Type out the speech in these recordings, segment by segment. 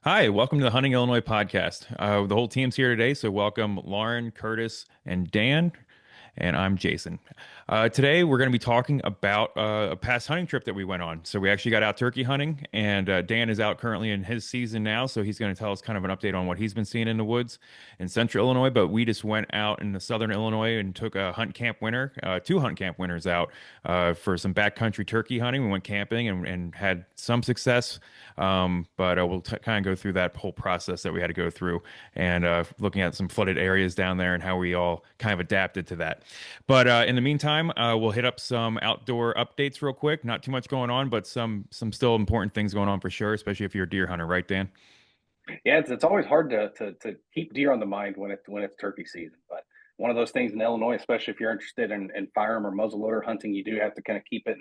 Hi, welcome to the Hunting Illinois podcast. The whole team's here today, so welcome Lauren, Curtis, and Dan. And I'm Jason. Today, we're going to be talking about a past hunting trip that we went on. So, we actually got out turkey hunting, and Dan is out currently in his season now. So, he's going to tell us kind of an update on what he's been seeing in the woods in central Illinois. But we just went out in the southern Illinois and took a hunt camp winter, two hunt camp winners out for some backcountry turkey hunting. We went camping and had some success. But we'll kind of go through that whole process that we had to go through and looking at some flooded areas down there and how we all kind of adapted to that. But in the meantime, we'll hit up some outdoor updates real quick. Not too much going on, but some still important things going on for sure, especially if you're a deer hunter, right, Dan? Yeah, it's always hard to keep deer on the mind when it's turkey season. But one of those things in Illinois, especially if you're interested in firearm or muzzleloader hunting, you do have to kind of keep it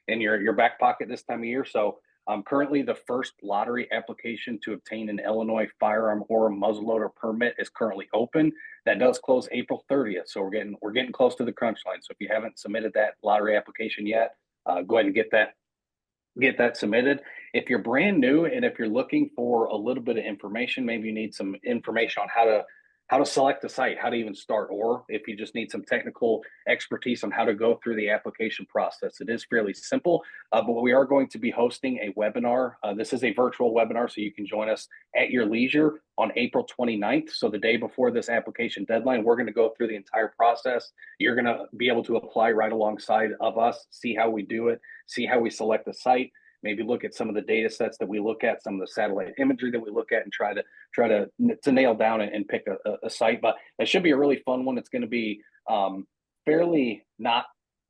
in your back pocket this time of year. So currently the first lottery application to obtain an Illinois firearm or muzzleloader permit is currently open. That does close April 30th. So we're getting close to the crunch line. So if you haven't submitted that lottery application yet, go ahead and get that submitted. If you're brand new and if you're looking for a little bit of information, maybe you need some information on how to select a site, how to even start, or if you just need some technical expertise on how to go through the application process. It is fairly simple, but we are going to be hosting a webinar. This is a virtual webinar, so you can join us at your leisure on April 29th. So the day before this application deadline, we're going to go through the entire process. You're going to be able to apply right alongside of us, see how we do it, see how we select the site, maybe look at some of the data sets that we look at, some of the satellite imagery that we look at, and try to nail down and pick a site. But it should be a really fun one. It's going to be fairly not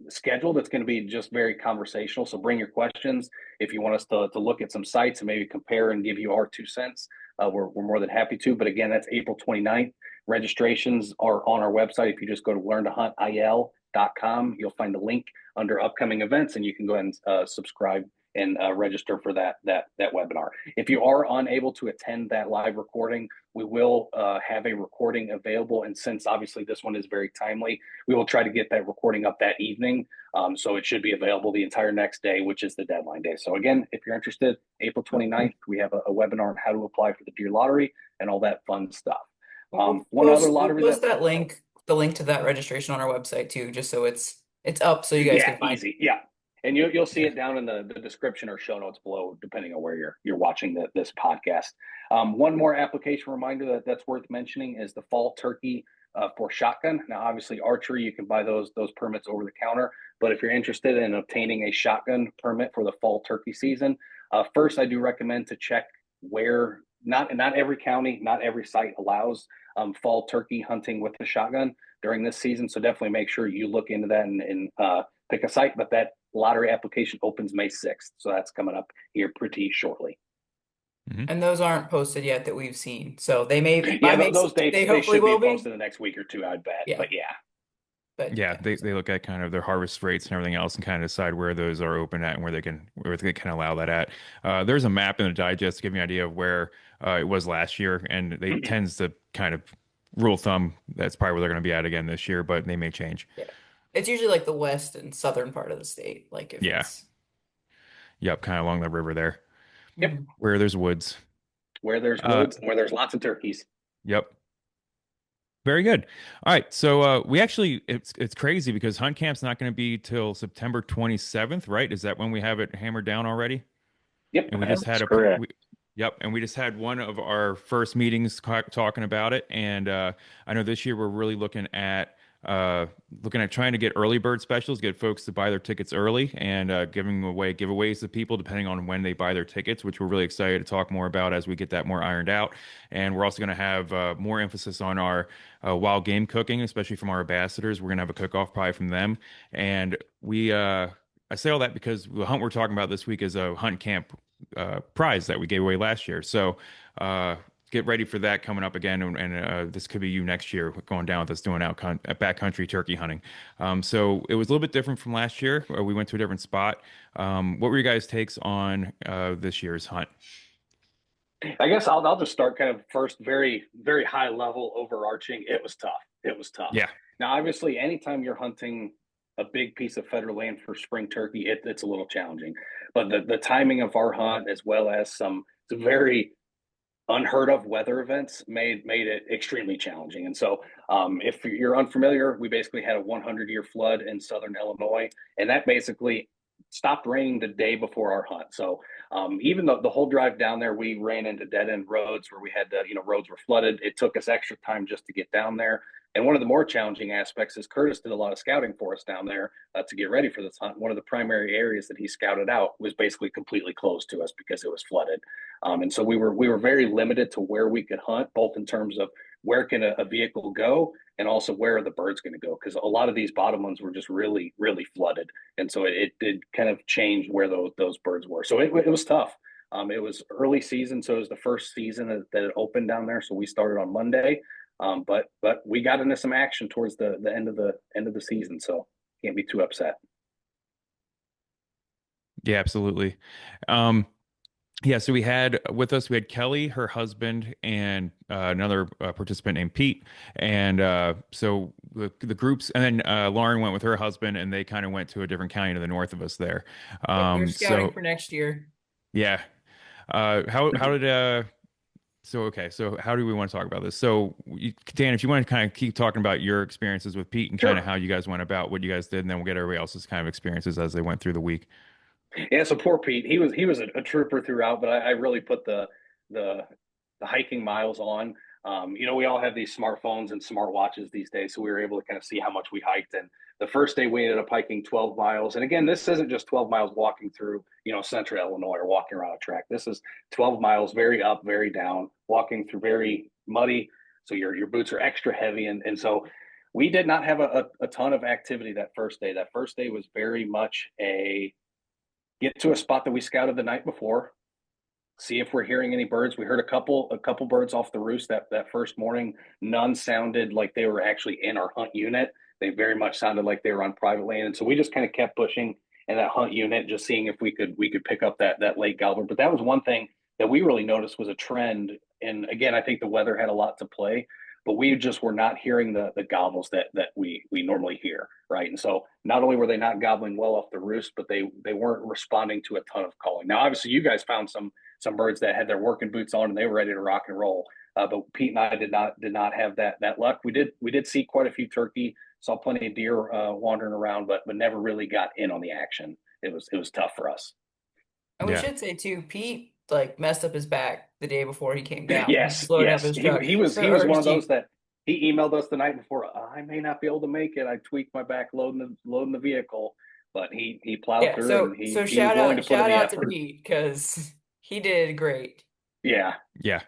scheduled. It's going to be just very conversational. So bring your questions. If you want us to look at some sites and maybe compare and give you our 2 cents, we're more than happy to. But again, that's April 29th. Registrations are on our website. If you just go to learntohuntil.com, you'll find a link under upcoming events, and you can go ahead and subscribe and register for that webinar. If you are unable to attend that live recording, we will have a recording available. And since obviously this one is very timely, we will try to get that recording up that evening. So it should be available the entire next day, which is the deadline day. So again, if you're interested, April 29th, we have a webinar on how to apply for the deer lottery and all that fun stuff. One other We'll lottery post that, that link, the link to that registration on our website too, just so it's up so you guys yeah, can find easy. Yeah. And you'll see it. it down in the description or show notes below, depending on where you're watching this podcast. One more application reminder that's worth mentioning is the fall turkey for shotgun. Now, obviously, archery, you can buy those permits over the counter. But if you're interested in obtaining a shotgun permit for the fall turkey season, first I do recommend to check where not every county, not every site allows fall turkey hunting with the shotgun during this season. So definitely make sure you look into that and pick a site. But that lottery application opens May 6th. So that's coming up here pretty shortly. Hmm. And those aren't posted yet that we've seen. So they may Yeah, by May those 6th, dates, they they hopefully should be will be. posted the next week or two, I'd bet. Yeah. But yeah. But Yeah, yeah. they look at kind of their harvest rates and everything else and kind of decide where those are open at and where they can allow that at. There's a map in the digest to give you an idea of where it was last year, and they tends to kind of rule of thumb that's probably where they're going to be at again this year, but they may change. Yeah. It's usually like the west and southern part of the state. Like if Yeah, it's yep, kind of along the river there Yep. Mhm. where there's woods. Where there's Uh, woods and where there's lots of turkeys. yep. Very good. All right, so we actually it's crazy because hunt camp's not going to be till September 27th, right? Is that when we have it hammered down already? Yep, And we just had that's correct. yep, and we just had one of our first meetings talking about it. And I know this year we're really looking at trying to get early bird specials, get folks to buy their tickets early, and giving away giveaways to people depending on when they buy their tickets, which we're really excited to talk more about as we get that more ironed out. And we're also going to have more emphasis on our wild game cooking, especially from our ambassadors. We're going to have a cook-off probably from them, and we. I say all that because the hunt we're talking about this week is a hunt camp prize that we gave away last year. So uh, get ready for that coming up again, and this could be you next year going down with us doing backcountry turkey hunting. So it was a little bit different from last year. We went to a different spot. What were your guys' takes on this year's hunt? I guess I'll just start kind of first, very, very high level overarching. It was tough. It was tough. Yeah. Now, obviously, anytime you're hunting a big piece of federal land for spring turkey, it's a little challenging. But the timing of our hunt, as well as some very unheard of weather events made it extremely challenging. And so, if you're unfamiliar, we basically had a 100-year flood in southern Illinois, and that basically stopped raining the day before our hunt. So, even though the whole drive down there, we ran into dead end roads where we had to, roads were flooded. It took us extra time just to get down there. And one of the more challenging aspects is Curtis did a lot of scouting for us down there to get ready for this hunt. One of the primary areas that he scouted out was basically completely closed to us because it was flooded. And so we were very limited to where we could hunt, both in terms of where can a vehicle go and also where are the birds going to go, because a lot of these bottomlands were just really really flooded, and so it did kind of change where those birds were. So it was tough. It was early season, so it was the first season that it opened down there. So we started on Monday, but we got into some action towards the end of the season, so can't be too upset. Yeah, absolutely. Um, Yeah, so we had with us, we had Kelly, her husband, and another participant named Pete. And so the groups, and then Lauren went with her husband, and they kind of went to a different county to the north of us there. Yep, they're scouting So for next year. yeah, how did so okay, so how do we want to talk about this? So Dan, if you want to kind of keep talking about your experiences with Pete and kind of Sure. how you guys went about what you guys did, and then we'll get everybody else's kind of experiences as they went through the week. Yeah, so poor Pete. He was a trooper throughout, but I really put the the hiking miles on. We all have these smartphones and smartwatches these days, so we were able to kind of see how much we hiked. And the first day we ended up hiking 12 miles. And again, this isn't just 12 miles walking through, central Illinois or walking around a track. This is 12 miles, very up, very down, walking through very muddy. So your boots are extra heavy, and so we did not have a ton of activity that first day. That first day was very much a get to a spot that we scouted the night before, see if we're hearing any birds. We heard a couple birds off the roost that first morning. None sounded like they were actually in our hunt unit. They very much sounded like they were on private land, and so we just kind of kept pushing in that hunt unit, just seeing if we could pick up that late gobbler. But that was one thing that we really noticed was a trend. And again, I think the weather had a lot to play, but we just were not hearing the gobbles that we normally hear, right? And so not only were they not gobbling well off the roost, but they weren't responding to a ton of calling. Now, obviously, you guys found some birds that had their working boots on and they were ready to rock and roll. But Pete and I did not have that luck. We did see quite a few turkey, saw plenty of deer wandering around, but never really got in on the action. It was tough for us. And we Yeah. should say too, Pete like messed up his back the day before he came down. He was Yes, loading up yes. his He truck. he was So he was or one his of those Jeep. that he emailed us the night before. I may not be able to make it. I tweaked my back loading the vehicle, but he plowed Yeah, through it and so he so he was shout willing to out put in shout the out to effort. Pete because he did great. Yeah. Yeah.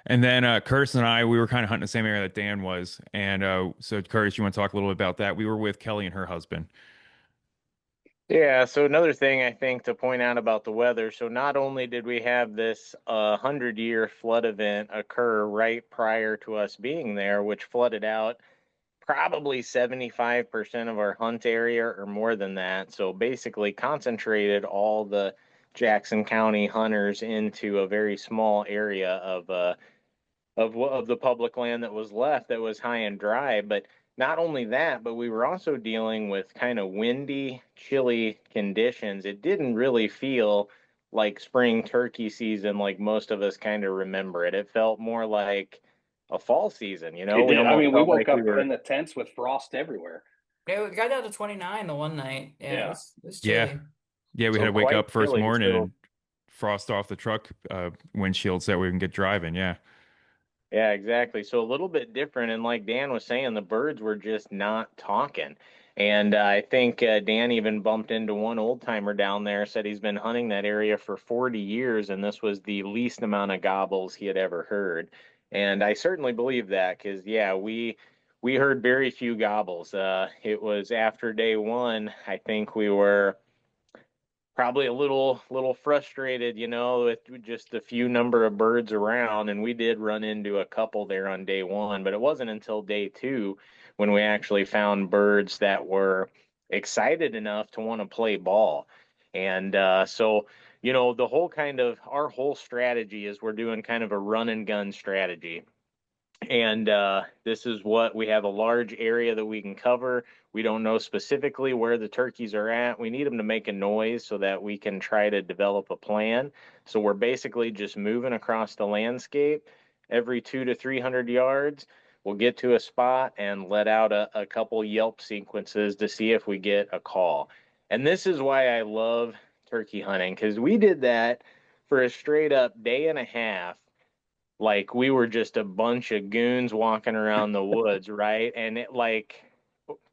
And then Curtis and I, we were kind of hunting the same area that Dan was. And so, Curtis, you want to talk a little bit about that? We were with Kelly and her husband. Yeah, so another thing I think to point out about the weather, so not only did we have this 100-year flood event occur right prior to us being there, which flooded out probably 75% of our hunt area or more than that. So basically concentrated all the Jackson County hunters into a very small area of the public land that was left that was high and dry. But not only that, but we were also dealing with kind of windy, chilly conditions. It didn't really feel like spring turkey season like most of us kind of remember it. It felt more like a fall season, you know? It We did. I almost mean, we felt woke like we up were, in the tents with frost everywhere. Yeah, we got down to 29 the one night. Yeah, Yeah. it was Yeah. chilly. Yeah. We had so to wake quite up first chilly. morning So and frost off the truck windshield so that we can get driving. Yeah. yeah, exactly. So a little bit different. And like Dan was saying, the birds were just not talking. And I think Dan even bumped into one old timer down there, said he's been hunting that area for 40 years, and this was the least amount of gobbles he had ever heard. And I certainly believe that because, yeah, we heard very few gobbles. It was after day one, I think we were probably a little frustrated, you know, with just a few number of birds around, and we did run into a couple there on day one, but it wasn't until day two when we actually found birds that were excited enough to want to play ball. And so, you know, the whole kind of our whole strategy is we're doing kind of a run and gun strategy. And this is what we have, a large area that we can cover. We don't know specifically where the turkeys are at. We need them to make a noise so that we can try to develop a plan. So we're basically just moving across the landscape every 2 to 300 yards. We'll get to a spot and let out a couple yelp sequences to see if we get a call. And this is why I love turkey hunting, because we did that for a straight up day and a half, like we were just a bunch of goons walking around the woods, right? And it like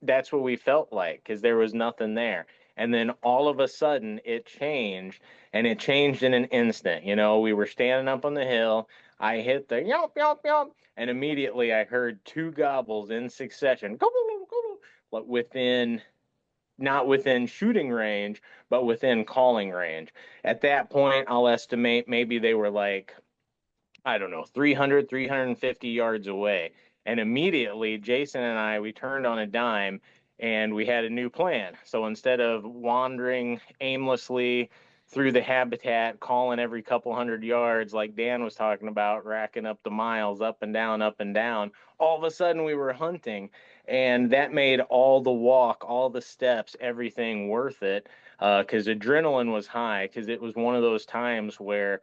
that's what we felt like, because there was nothing there. And then all of a sudden it changed, and it changed in an instant. We were standing up on the hill. I hit the yelp, yelp, yelp, and immediately I heard two gobbles in succession, but not within shooting range, but within calling range. At that point, I'll estimate maybe they were like, I don't know, 300, 350 yards away. And immediately, Jason and I, we turned on a dime and we had a new plan. So instead of wandering aimlessly through the habitat, calling every couple hundred yards, like Dan was talking about, racking up the miles up and down, all of a sudden we were hunting. And that made all the walk, all the steps, everything worth it, because adrenaline was high, because it was one of those times where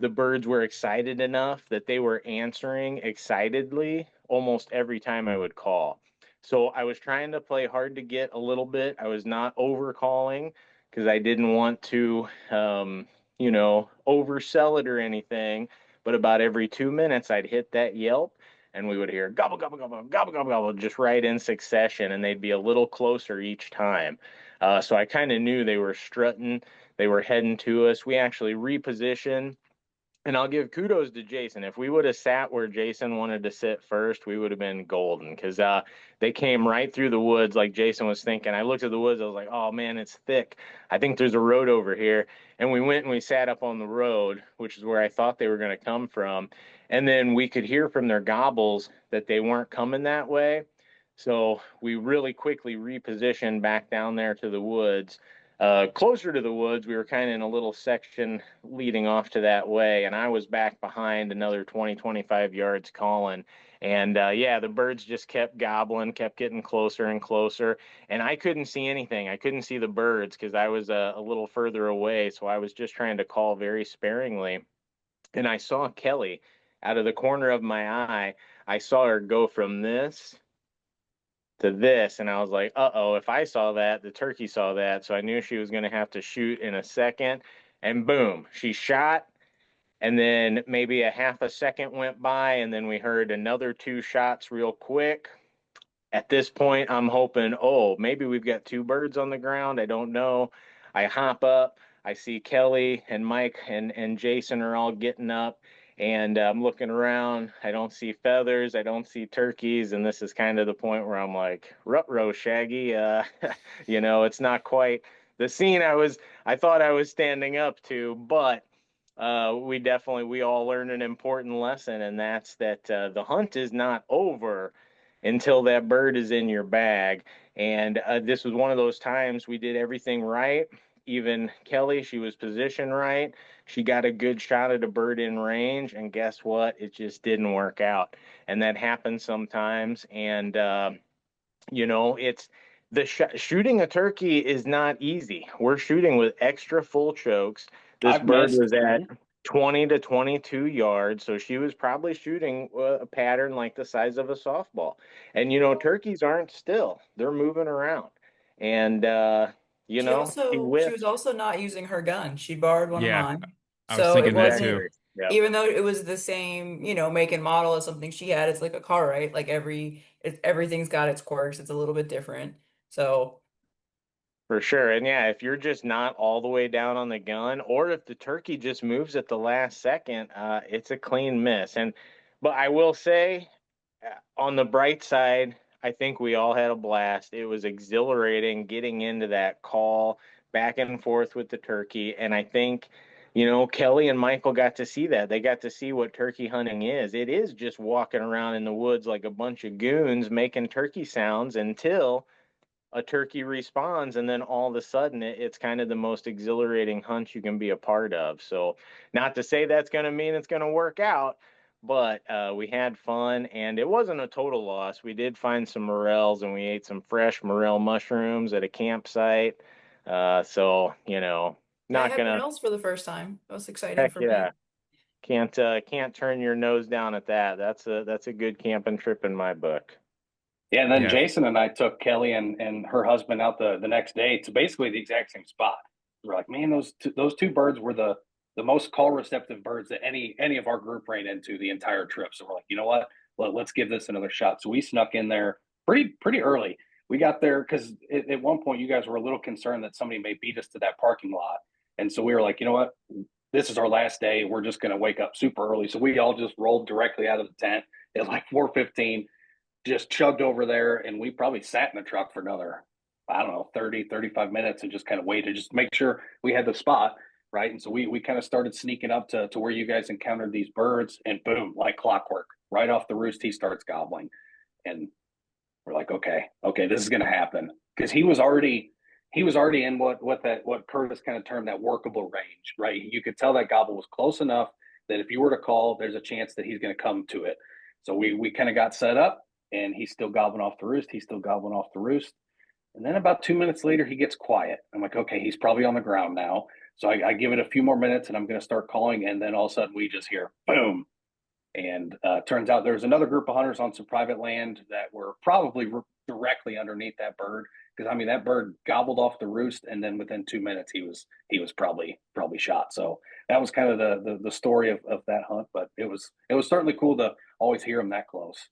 the birds were excited enough that they were answering excitedly almost every time I would call. So I was trying to play hard to get a little bit. I was not over calling because I didn't want to, oversell it or anything. But about every 2 minutes, I'd hit that yelp and we would hear gobble, gobble, gobble, gobble, gobble, gobble, just right in succession. And they'd be a little closer each time. So I kind of knew they were strutting, they were heading to us. We actually repositioned, and I'll give kudos to Jason. If we would have sat where Jason wanted to sit first, we would have been golden, because they came right through the woods like Jason was thinking. I looked at the woods. I was like, oh man, it's thick. I think there's a road over here. And we went and we sat up on the road, which is where I thought they were going to come from. And then we could hear from their gobbles that they weren't coming that way. So we really quickly repositioned back down there to the woods. Closer to the woods, we were kind of in a little section leading off to that way, and I was back behind another 20, 25 yards calling. And yeah, the birds just kept gobbling, kept getting closer and closer, and I couldn't see anything. I couldn't see the birds because I was a little further away, so I was just trying to call very sparingly. And I saw Kelly out of the corner of my eye. I saw her go from this to this, and I was like, uh-oh, if I saw that, the turkey saw that. So I knew she was going to have to shoot in a second. And boom, she shot. And then maybe a half a second went by, and then we heard another two shots real quick. At this point, I'm hoping, oh, maybe we've got two birds on the ground. I don't know. I hop up. I see Kelly and Mike and Jason are all getting up, and I'm looking around. I don't see feathers. I don't see turkeys. And this is kind of the point where I'm like, rut-row, Shaggy. It's not quite the scene I thought I was standing up to, but we all learned an important lesson, and that's that the hunt is not over until that bird is in your bag. And this was one of those times we did everything right. Even Kelly, she was positioned right. She got a good shot at a bird in range, and guess what? It just didn't work out. And that happens sometimes. And it's shooting a turkey is not easy. We're shooting with extra full chokes. This I've bird missed. was at 20 to 22 yards, so she was probably shooting a pattern like the size of a softball. And turkeys aren't still; they're moving around. And She she also she was whiffed. also not using her gun. She borrowed one of Yeah, mine. I was So it thinking that too. wasn't, Exactly. Yep. even though it was the same, make and model as something she had, it's like a car, right? Like everything's got its quirks. It's a little bit different. So For sure. And yeah, if you're just not all the way down on the gun, or if the turkey just moves at the last second, it's a clean miss. But I will say, on the bright side, I think we all had a blast. It was exhilarating getting into that call back and forth with the turkey. And I think, Kelly and Michael got to see that. They got to see what turkey hunting is. It is just walking around in the woods like a bunch of goons making turkey sounds until a turkey responds, and then all of a sudden it's kind of the most exhilarating hunt you can be a part of. So not to say that's going to mean it's going to work out, but we had fun, and it wasn't a total loss. We did find some morels, and we ate some fresh morel mushrooms at a campsite. So I not had gonna morels for the first time. That was exciting heck for me. yeah, can't turn your nose down at that. That's a good camping trip in my book. Yeah, and then Yeah. Jason and I took Kelly and her husband out the next day to basically the exact same spot. We're like, man, those two birds were the most call receptive birds that any of our group ran into the entire trip. So we're like, you know what? Let's give this another shot. So we snuck in there pretty early. We got there because at one point you guys were a little concerned that somebody may beat us to that parking lot, and so we were like, you know what? This is our last day. We're just going to wake up super early. So we all just rolled directly out of the tent at like 4:15, just chugged over there, and we probably sat in the truck for another, I don't know, 30 35 minutes and just kind of waited, just to make sure we had the spot. Right. And so we kind of started sneaking up to where you guys encountered these birds, and boom, like clockwork, right off the roost he starts gobbling. And we're like, okay, this is going to happen, because he was already in what Curtis kind of termed that workable range. Right. You could tell that gobble was close enough that if you were to call, there's a chance that he's going to come to it. So we kind of got set up, and he's still gobbling off the roost. He's still gobbling off the roost. And then about 2 minutes later, he gets quiet. I'm like, okay, he's probably on the ground now. So I give it a few more minutes, and I'm going to start calling. And then all of a sudden, we just hear boom. And turns out there's another group of hunters on some private land that were probably directly underneath that bird. Because I mean, that bird gobbled off the roost, and then within 2 minutes, he was probably shot. So that was kind of the story of that hunt. But it was certainly cool to always hear him that close.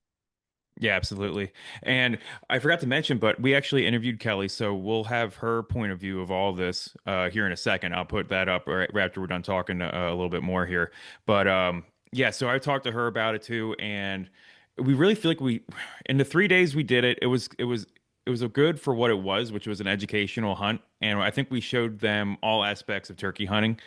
Yeah, absolutely. And I forgot to mention, but we actually interviewed Kelly, so we'll have her point of view of all this here in a second. I'll put that up right after we're done talking a little bit more here. But yeah, so I talked to her about it too, and we really feel like in the 3 days we did it, it was a good for what it was, which was an educational hunt, and I think we showed them all aspects of turkey hunting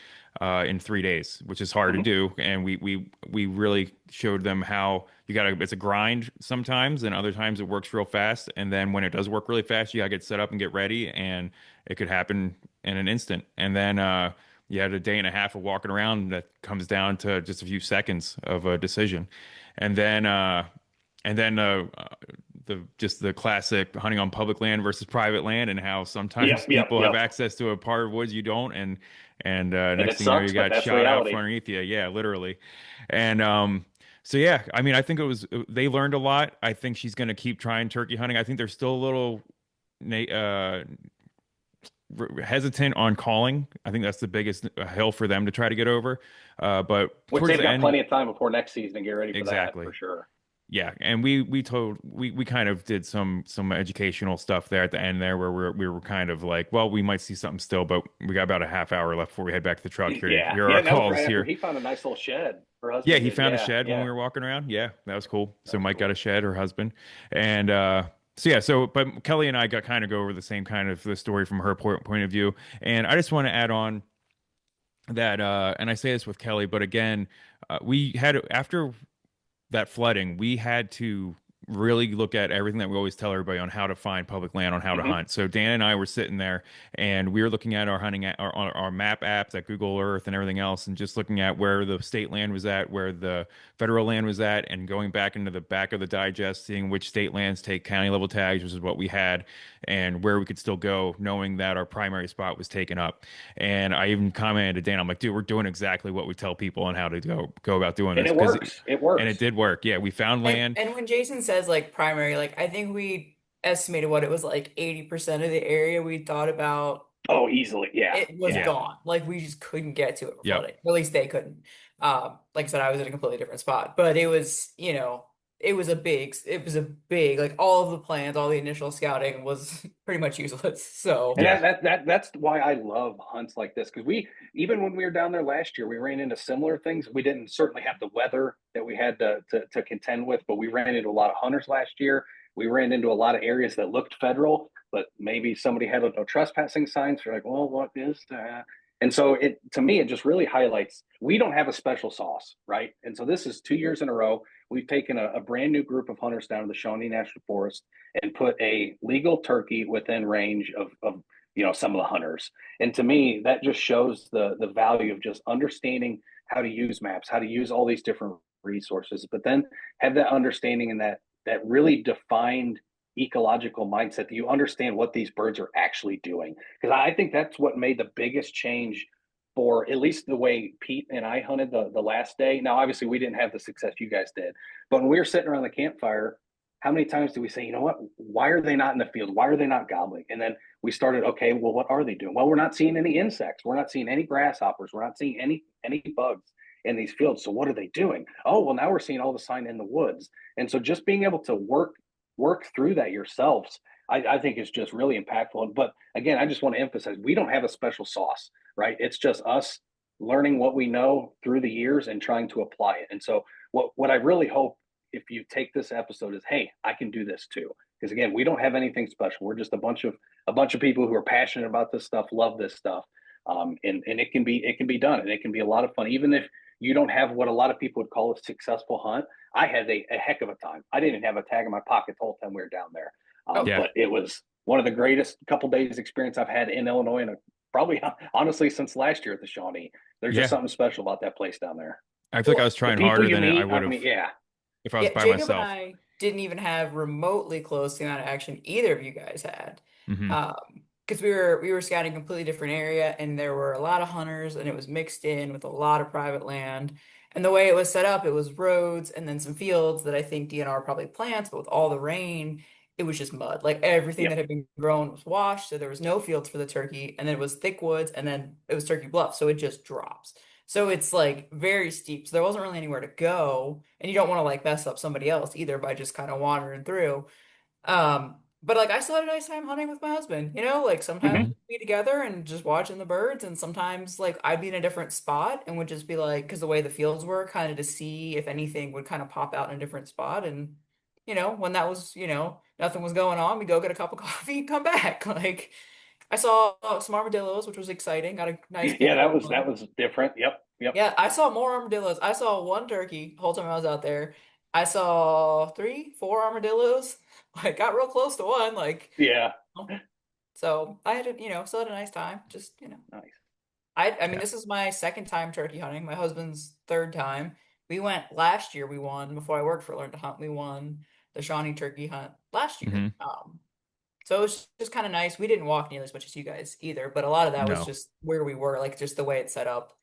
in 3 days, which is hard to Mm-hmm. do. And we really showed them how it's a grind sometimes, and other times it works real fast. And then when it does work really fast, you gotta get set up and get ready, and it could happen in an instant. And then you had a day and a half of walking around that comes down to just a few seconds of a decision. And then and then the classic hunting on public land versus private land, and how sometimes Yep, yep, people have yep. access to a part of woods you don't, and And next it thing you know, you sucks, but got that's shot out reality. from underneath you. Yeah, literally. And so yeah, I mean, I think they learned a lot. I think she's going to keep trying turkey hunting. I think they're still a little hesitant on calling. I think that's the biggest hill for them to try to get over. But Which towards they've the got end, plenty of time before next season to get ready for that, for exactly. sure. Yeah, and we kind of did some educational stuff there at the end there, where we were kind of like, well, we might see something still, but we got about a half hour left before we head back to the truck. Yeah, Here are yeah, our and that was calls right after here. he found a nice little shed. Her Yeah, husband he did. found a Yeah, shed when we yeah, were walking around. Yeah, that was cool. that So was Mike got cool. a shed, her husband, and so yeah, but Kelly and I got kind of go over the same kind of the story from her point of view, and I just want to add on that, and I say this with Kelly, but again, we had after that flooding, we had to really look at everything that we always tell everybody on how to find public land, on how to Hmm. hunt. So Dan and I were sitting there, and we were looking at our hunting our map apps at Google Earth and everything else, and just looking at where the state land was at, where the federal land was at, and going back into the back of the digest, seeing which state lands take county level tags, which is what we had, and where we could still go, knowing that our primary spot was taken up. And I even commented to Dan, I'm like, dude, we're doing exactly what we tell people on how to go about doing And this, it because works. It and it works. did work. Yeah, we found And land. and when Jason says like primary, like I think we estimated what it was like 80% of the area we thought about Oh, easily. Yeah, it was yeah. Yeah. gone. Like we just couldn't get to it for Yep. flooding. Or at least they couldn't. Like I said, I was in a completely different spot. But it was, it was a big, like all of the plans, all the initial scouting was pretty much useless. So And Yeah. that's why I love hunts like this, because we, even when we were down there last year, we ran into similar things. We didn't certainly have the weather that we had to contend with, but we ran into a lot of hunters last year. We ran into a lot of areas that looked federal, but maybe somebody had no trespassing signs. You're like, well, what is that? And so it, to me, it just really highlights we don't have a special sauce, right? And so this is 2 years in a row. We've taken a brand new group of hunters down to the Shawnee National Forest and put a legal turkey within range of some of the hunters. And to me, that just shows the value of just understanding how to use maps, how to use all these different resources, but then have that understanding and that really defined ecological mindset that you understand what these birds are actually doing. Because I think that's what made the biggest change for at least the way Pete and I hunted the last day. Now, obviously, we didn't have the success you guys did, but when we were sitting around the campfire, how many times do we say, you know what? Why are they not in the field? Why are they not gobbling? And then we started, okay, well, what are they doing? Well, we're not seeing any insects. We're not seeing any grasshoppers. We're not seeing any bugs in these fields. So what are they doing? Oh, well, now we're seeing all the sign in the woods. And so just being able to work through that yourselves, I think is just really impactful. But again, I just want to emphasize we don't have a special sauce, right? It's just us learning what we know through the years and trying to apply it. And so what I really hope if you take this episode is, hey, I can do this too. Because again, we don't have anything special. We're just a bunch of people who are passionate about this stuff, love this stuff. And it can be done, and it can be a lot of fun. Even if you don't have what a lot of people would call a successful hunt, I had a heck of a time. I didn't have a tag in my pocket the whole time we were down there. Yeah. But it was one of the greatest couple days experience I've had in Illinois, and probably honestly since last year at the Shawnee. There's just Yeah. something special about that place down there. I feel like I was The trying people harder you than I meet, would I have mean, yeah, if I was Yeah, by Jacob and myself. I didn't even have remotely close the amount of action either of you guys had. Hmm. Because we were scouting a completely different area and there were a lot of hunters and it was mixed in with a lot of private land. And the way it was set up, it was roads and then some fields that I think DNR probably plants, but with all the rain, it was just mud. Like everything yep. that had been grown was washed, so there was no fields for the turkey, and then it was thick woods, and then it was Turkey Bluff, so it just drops. So it's like very steep. So there wasn't really anywhere to go, and you don't want to like mess up somebody else either by just kind of wandering through. But like I still had a nice time hunting with my husband, like sometimes Hmm. Hmm. we'd be together and just watching the birds, and sometimes like I'd be in a different spot and would just be like, because the way the fields were, kind of to see if anything would kind of pop out in a different spot. And when that was, nothing was going on, we'd go get a cup of coffee and come back. Like I saw some armadillos, which was exciting. Got a nice peek Yeah, at that one. was different. Yep, yep. Yeah, I saw more armadillos. I saw one turkey the whole time I was out there. I saw three, four armadillos. Like got real close to one, like Yeah, so I had still had a nice time. Just, nice. I mean Yeah. this is my second time turkey hunting, my husband's third time. We went last year, we won before I worked for Learn to Hunt. We won the Shawnee turkey hunt last year. Hmm. So it was just kind of nice. We didn't walk nearly as much as you guys either, but a lot of that was No. just where we were, like just the way it's set up.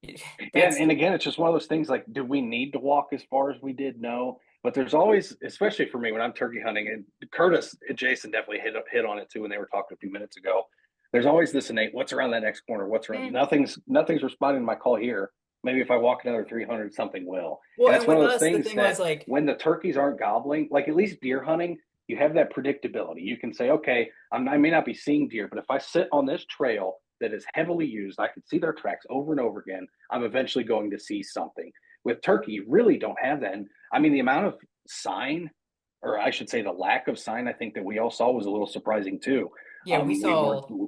Yeah, That's and again, it's just one of those things like, do we need to walk as far as we did? No. But there's always, especially for me when I'm turkey hunting, and Curtis and Jason definitely hit on it too when they were talking a few minutes ago. There's always this innate, what's around that next corner? What's around? Mm. Nothing's responding to my call here. Maybe if I walk another 300, something will. Well, And and it's one with of those us, the things thing was that like, when the turkeys aren't gobbling, like at least deer hunting, you have that predictability. You can say, okay, I may not be seeing deer, but if I sit on this trail that is heavily used, I can see their tracks over and over again. I'm eventually going to see something. With turkey, you really don't have that. And I mean, the amount of sign, or I should say the lack of sign, I think that we all saw was a little surprising too. yeah, we We were, saw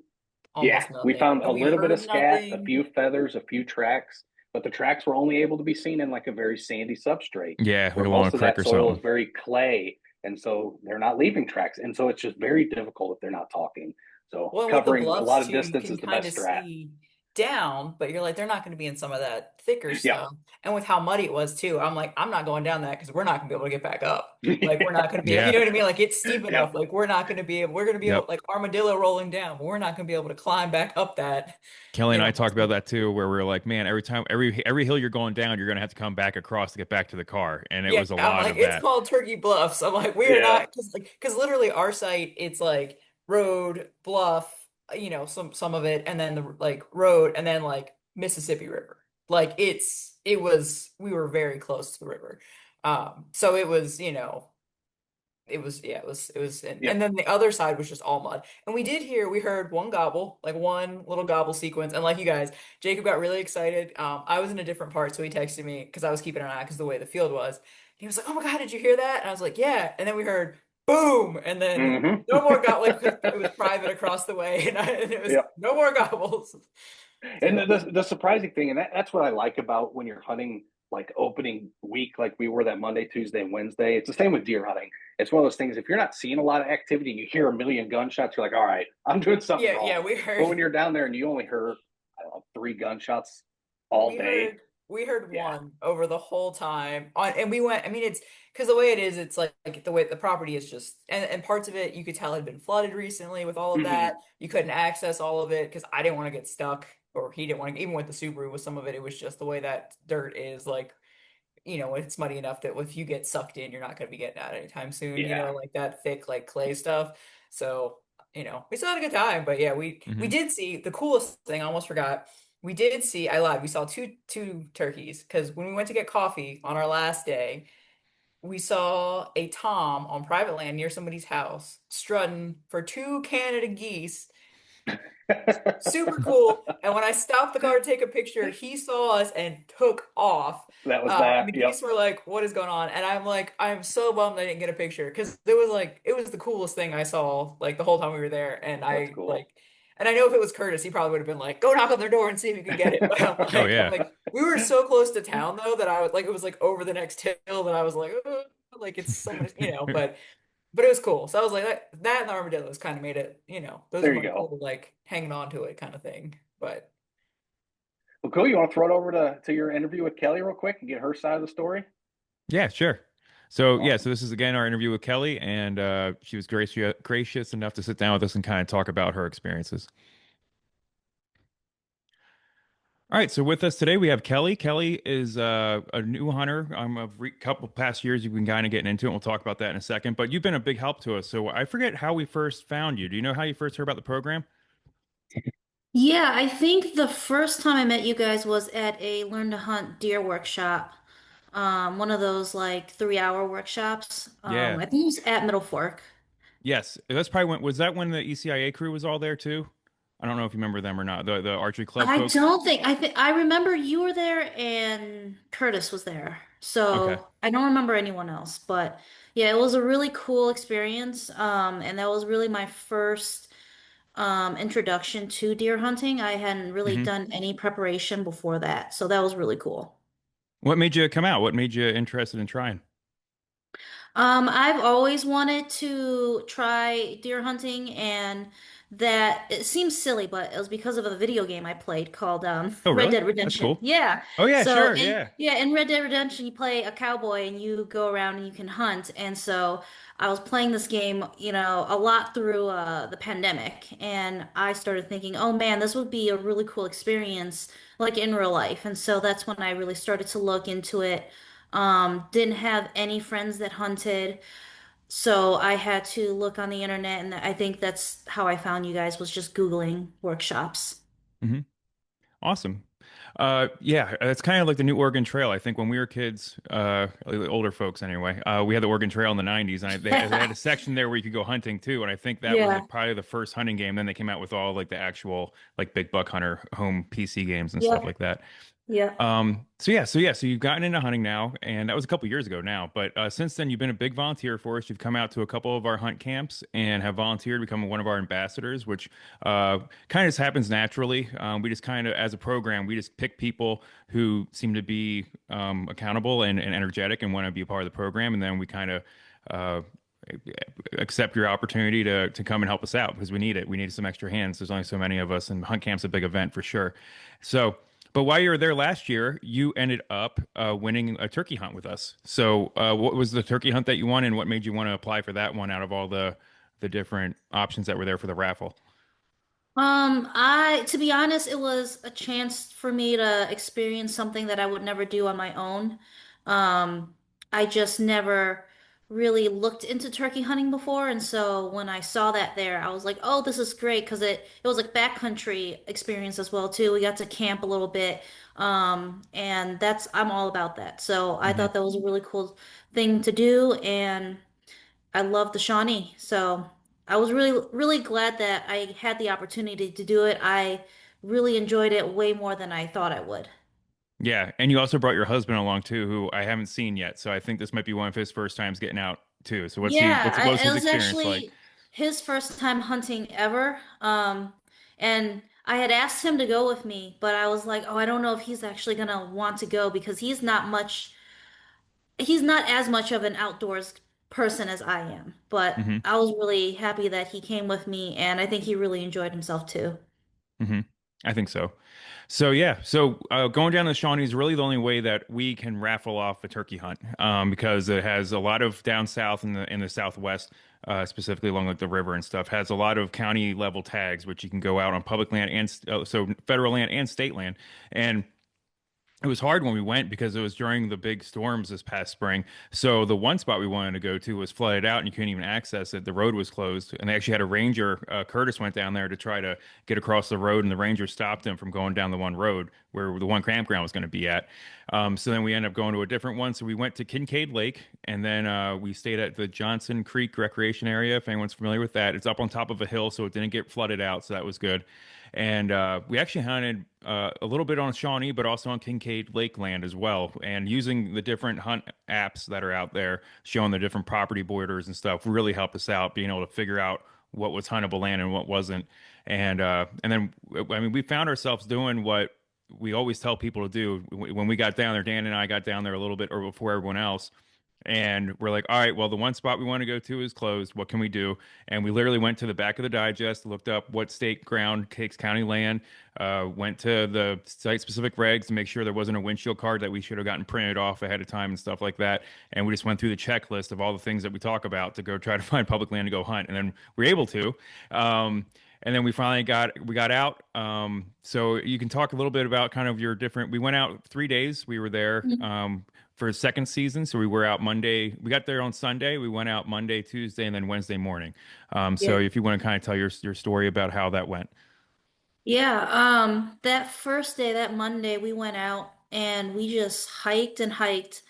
yeah, almost we nothing, found a and we little bit of heard scat, a nothing. few feathers, a few tracks, but the tracks were only able to be seen in like a very sandy substrate Yeah, like where along a most of creek that or soil is something. very clay. And so they're not leaving tracks. And so it's just very difficult if they're not talking. So Well, and with the covering a lot bluffs of too, you distance can is the kind best of strat. see down, but you're like, they're not going to be in some of that thicker Yeah. stuff. And with how muddy it was too, I'm like, I'm not going down that because we're not going to be able to get back up. Like, we're not going to be, you Yeah. know what I mean? Like, it's steep enough. Yep. Like, we're going to be able, Yep. like armadillo rolling down, but we're not going to be able to climb back up that, Kelly and I talked about So, that too, where we are like, man, every time, every hill you're going down, you're gonna have to come back across to get back to the car, and it yeah, was a I'm lot like, of it's that. called Turkey Bluffs. I'm like, we are Yeah. not, because literally our site, it's like road, bluff, some of it, and then the like road, and then like Mississippi River. Like we were very close to the river. So it was, and Yep. then the other side was just all mud. And we heard one gobble, like one little gobble sequence. And like you guys, Jacob got really excited. I was in a different part, so he texted me because I was keeping an eye because the way the field was. He was like, "Oh my God, did you hear that?" And I was like, "Yeah." And then we heard boom, and then Hmm. no more gobble, like because it was private across the way, and it was Yep. no more gobbles. And So the surprising thing, and that's what I like about when you're hunting like opening week, like we were that Monday, Tuesday, and Wednesday. It's the same with deer hunting. It's one of those things. If you're not seeing a lot of activity and you hear a million gunshots, you're like, all right, I'm doing something yeah, wrong. we But heard when you're down there and you only heard, I don't know, three gunshots all we day, heard we heard Yeah. one over the whole time on, and we went. I mean, it's because the way it is, it's like the way the property is just, and parts of it you could tell had been flooded recently with all of Hmm. that. You couldn't access all of it because I didn't want to get stuck, or he didn't want to. Even with the Subaru, with some of it, it was just the way that dirt is. Like it's muddy enough that if you get sucked in, you're not going to be getting out anytime soon. Yeah. Like that thick like clay stuff. So we still had a good time. But yeah, we Hmm. did see the coolest thing. I almost forgot. We did see. I lied. We saw two turkeys because when we went to get coffee on our last day, we saw a tom on private land near somebody's house strutting for two Canada geese. Super cool. And when I stopped the car to take a picture, he saw us and took off. That was And that. the Yep. geese were like, "What is going on?" And I'm like, "I'm so bummed I didn't get a picture because it was the coolest thing I saw like the whole time we were there." That's cool. And I know if it was Curtis, he probably would have been like, "Go knock on their door and see if you can get it." But I'm Oh like, I'm yeah. like, we were so close to town though that I was like, it was like over the next hill that I was like, "Ugh," like it's so much. But it was cool. So I was like, that and the armadillos kind of made it, those There are you my go. cool, like hanging on to it kind of thing. But Well, cool. You want to throw it over to your interview with Kelly real quick and get her side of the story? Yeah, sure. So yeah, so Awesome. this is again our interview with Kelly, and she was gracious enough to sit down with us and kind of talk about her experiences. All right, so with us today we have Kelly. Kelly is a new hunter. A couple past years you've been kind of getting into it. And we'll talk about that in a second. But you've been a big help to us. So I forget how we first found you. Do you know how you first heard about the program? Yeah, I think the first time I met you guys was at a Learn to Hunt deer workshop. One of those like 3 hour workshops. Yeah. I think it was at Middle Fork. Yes. That's probably when was that when the ECIA crew was all there too? I don't know if you remember them or not. The archery club I folks. don't think I remember you were there and Curtis was there. Okay. So I don't remember anyone else, but yeah, it was a really cool experience. And that was really my first introduction to deer hunting. I hadn't really Hmm. done any preparation before that, so that was really cool. What made you come out? What made you interested in trying? I've always wanted to try deer hunting, and that it seems silly, but it was because of a video game I played called Oh, Red really? Dead That's Redemption. cool. Yeah. Oh yeah, So, sure. and Yeah. yeah, in Red Dead Redemption, you play a cowboy and you go around and you can hunt. And so I was playing this game, a lot through the pandemic, and I started thinking, oh man, this would be a really cool experience, like in real life. And so that's when I really started to look into it. Didn't have any friends that hunted. So I had to look on the internet, and I think that's how I found you guys was just Googling workshops. Hmm. Awesome. Yeah, it's kind of like the New Oregon Trail. I think when we were kids, like the older folks anyway, we had the Oregon Trail in the 90s, and they had a section there where you could go hunting too. And I think that was Yeah. like probably the first hunting game. Then they came out with all like the actual like big buck hunter home PC games and stuff Yep. like that. Yep. So you've gotten into hunting now, and that was a couple years ago now. But since then, you've been a big volunteer for us. You've come out to a couple of our hunt camps and have volunteered, become one of our ambassadors, which kind of just happens naturally. We just kind of, as a program, we just pick people who seem to be accountable and energetic and want to be a part of the program, and then we kind of uh, accept your opportunity to come and help us out because we need it. We need some extra hands. There's only so many of us, and hunt camp's a big event for sure. So. But while you were there last year, you ended up winning a turkey hunt with us. So, what was the turkey hunt that you won, and what made you want to apply for that one out of all the different options that were there for the raffle? To be honest, it was a chance for me to experience something that I would never do on my own. Um, I just never really looked into turkey hunting before, and so when I saw that there, I was like, "Oh, this is great," because it was like backcountry experience as well too. We got to camp a little bit, and I'm all about that. So I Hmm. thought that was a really cool thing to do, and I love the Shawnee. So I was really, really glad that I had the opportunity to do it. I really enjoyed it way more than I thought I would. Yeah, and you also brought your husband along too, who I haven't seen yet. So I think this might be one of his first times getting out too. So what was It his was experience like? actually his first time hunting ever. And I had asked him to go with me, but I was like, oh, I don't know if he's actually gonna want to go because he's not as much of an outdoors person as I am. But I was really happy that he came with me, and I think he really enjoyed himself too. Hmm. I think so. So yeah, so going down the Shawnee is really the only way that we can raffle off a turkey hunt, because it has a lot of down south in the southwest, specifically along like the river and stuff, has a lot of county level tags, which you can go out on public land and so federal land and state land, and it was hard when we went because it was during the big storms this past spring. So the one spot we wanted to go to was flooded out and you couldn't even access it. The road was closed. And they actually had a ranger, Curtis went down there to try to get across the road, and the ranger stopped him from going down the one road where the one campground was going to be at. So then we ended up going to a different one. So we went to Kincaid Lake, and then we stayed at the Johnson Creek Recreation Area, if anyone's familiar with that. It's up on top of a hill, so it didn't get flooded out. So that was good. And we actually hunted a little bit on Shawnee, but also on Kincaid Lakeland as well. And using the different hunt apps that are out there, showing the different property borders and stuff, really helped us out being able to figure out what was huntable land and what wasn't. And then I mean, we found ourselves doing what we always tell people to do when we got down there. Dan and I got down there a little bit or before everyone else. And we're like, all right, well, the one spot we want to go to is closed. What can we do? And we literally went to the back of the digest, looked up what state ground takes county land, went to the site specific regs to make sure there wasn't a windshield card that we should have gotten printed off ahead of time and stuff like that. And we just went through the checklist of all the things that we talk about to go try to find public land to go hunt. And then we were able to. And then we finally got out. So you can talk a little bit about kind of your different. We went out 3 days. We were there. For his second season. So we were out Monday. We got there on Sunday. We went out Monday, Tuesday, and then Wednesday morning. So Yeah. if you want to kind of tell your story about how that went. Yeah, that first day, that Monday, we went out and we just hiked and hiked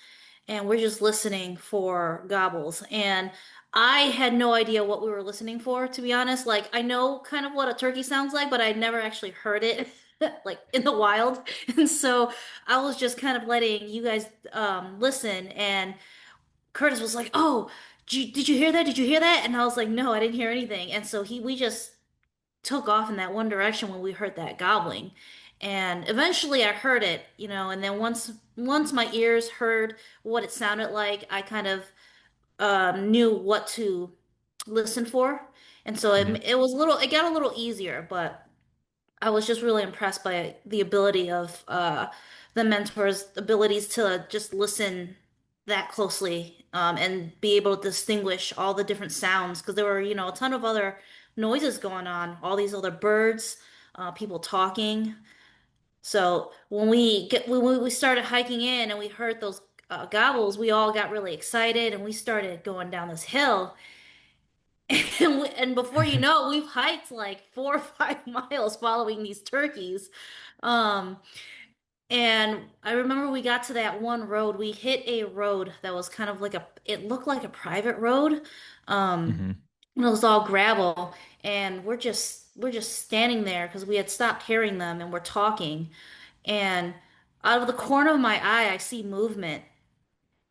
and we're just listening for gobbles. And I had no idea what we were listening for, to be honest. Like, I know kind of what a turkey sounds like, but I'd never actually heard it like in the wild. And so I was just kind of letting you guys listen. And Curtis was like, "Oh, did you hear that? Did you hear that?" And I was like, "No, I didn't hear anything." And so we just took off in that one direction when we heard that gobbling. And eventually I heard it, and then once my ears heard what it sounded like, I kind of knew what to listen for. And so Mhm. it got a little easier, but I was just really impressed by the ability of the mentors' abilities to just listen that closely and be able to distinguish all the different sounds because there were, a ton of other noises going on, all these other birds, people talking. So when we started hiking in and we heard those gobbles, we all got really excited and we started going down this hill. And before you know it, we've hiked like 4 or 5 miles following these turkeys. Um, and I remember we got to that one road. We hit a road that was kind of it looked like a private road. Um, Mhm. and it was all gravel. And we're just standing there because we had stopped hearing them and we're talking. And out of the corner of my eye, I see movement.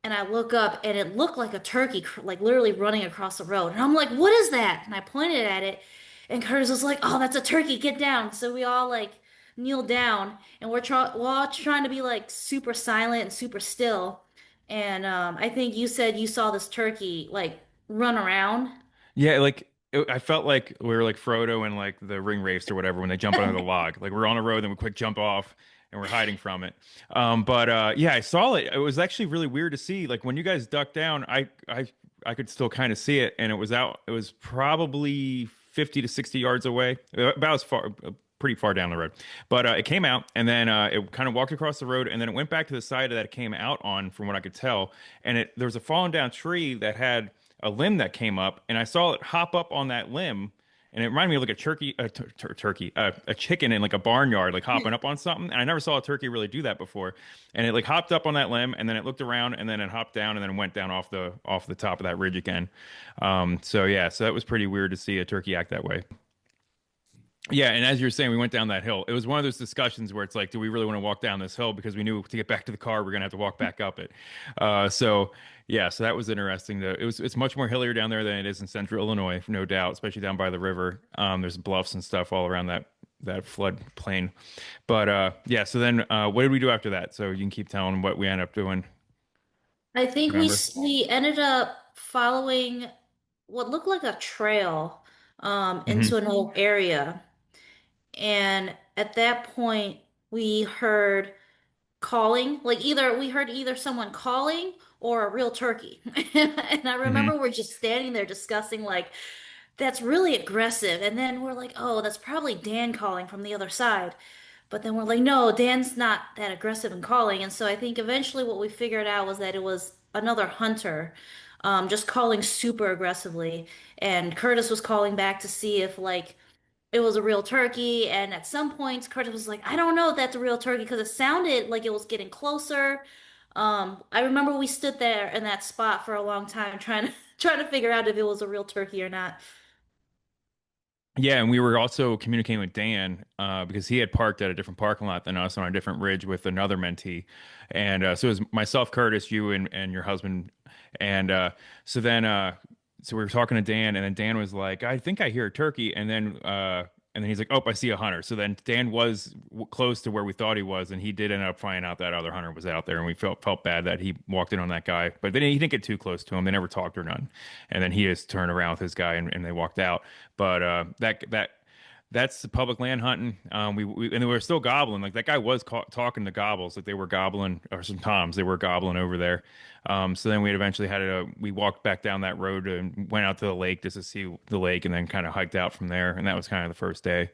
And I look up and it looked like a turkey, like literally running across the road. And I'm like, what is that? And I pointed at it. And Curtis was like, oh, that's a turkey. Get down. So we all like kneel down and we're all trying to be like super silent and super still. And I think you said you saw this turkey like run around. Yeah, I felt like we were like Frodo and like the ring wraiths or whatever when they jump under the log. Like we're on a road and we quick jump off and we're hiding from it. But yeah, I saw it. It was actually really weird to see. Like when you guys ducked down, I could still kind of see it, and it was out. It was probably 50 to 60 yards away, about as far. Pretty far down the road, but it came out and then it kind of walked across the road and then it went back to the side that it came out on, from what I could tell. And there was a fallen down tree that had a limb that came up, and I saw it hop up on that limb, and it reminded me of like a turkey, a chicken in like a barnyard, like hopping up on something. And I never saw a turkey really do that before. And it like hopped up on that limb, and then it looked around, and then it hopped down, and then it went down off the top of that ridge again. So yeah, so that was pretty weird to see a turkey act that way. Yeah, and as you're saying, we went down that hill. It was one of those discussions where it's like, do we really want to walk down this hill? Because we knew to get back to the car, we're gonna have to walk back up it. So yeah, so that was interesting. Though it's much more hillier down there than it is in central Illinois, no doubt, especially down by the river. There's bluffs and stuff all around that flood plain. But yeah, so then what did we do after that? So you can keep telling what we ended up doing. I Do think you remember? we ended up following what looked like a trail Hmm. into an old area. at that point we heard calling, like either we heard either someone calling or a real turkey. And I Hmm. remember we're just standing there discussing like that's really aggressive. And then we're like, oh, that's probably Dan calling from the other side. But then we're like, no, Dan's not that aggressive in calling. And so I think eventually what we figured out was that it was another hunter, just calling super aggressively. And Curtis was calling back to see if like it was a real turkey. And at some points, Curtis was like, I don't know if that's a real turkey because it sounded like it was getting closer. I remember we stood there in that spot for a long time trying to trying to figure out if it was a real turkey or not. Yeah, and we were also communicating with Dan because he had parked at a different parking lot than us on a different ridge with another mentee, and so it was myself, Curtis, you, and your husband, and so then so we were talking to Dan, and then Dan was like, "I think I hear a turkey," and then he's like, "Oh, I see a hunter." So then Dan was close to where we thought he was, and he did end up finding out that other hunter was out there, and we felt bad that he walked in on that guy, but then he didn't get too close to him. They never talked or none, and then he just turned around with his guy, and they walked out. But that's the public land hunting. We and they were still gobbling. Like that guy was talking to gobbles. Like they were gobbling, or some toms. They were gobbling over there. So then we eventually had to. We walked back down that road and went out to the lake just to see the lake, and then kind of hiked out from there. And that was kind of the first day.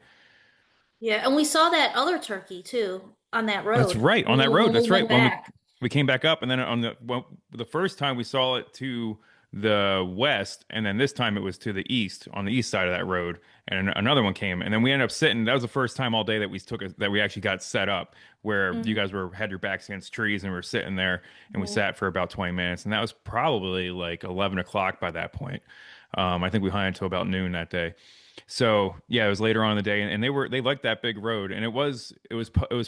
Yeah, and we saw that other turkey too on that That's road right, on that road. when we That's right. went When back. we came back up, and then on the first time we saw it to the west, and then this time it was to the east, on the east side of that road, and another one came, and then we ended up sitting. That was the first time all day that that we actually got set up, where you Hmm. guys had your backs against trees, and we were sitting there, and we Hmm. sat for about 20 minutes, and that was probably like 11 o'clock by that point. I think we hunted until about noon that day. So yeah, it was later on in the day, and they liked that big road, and it was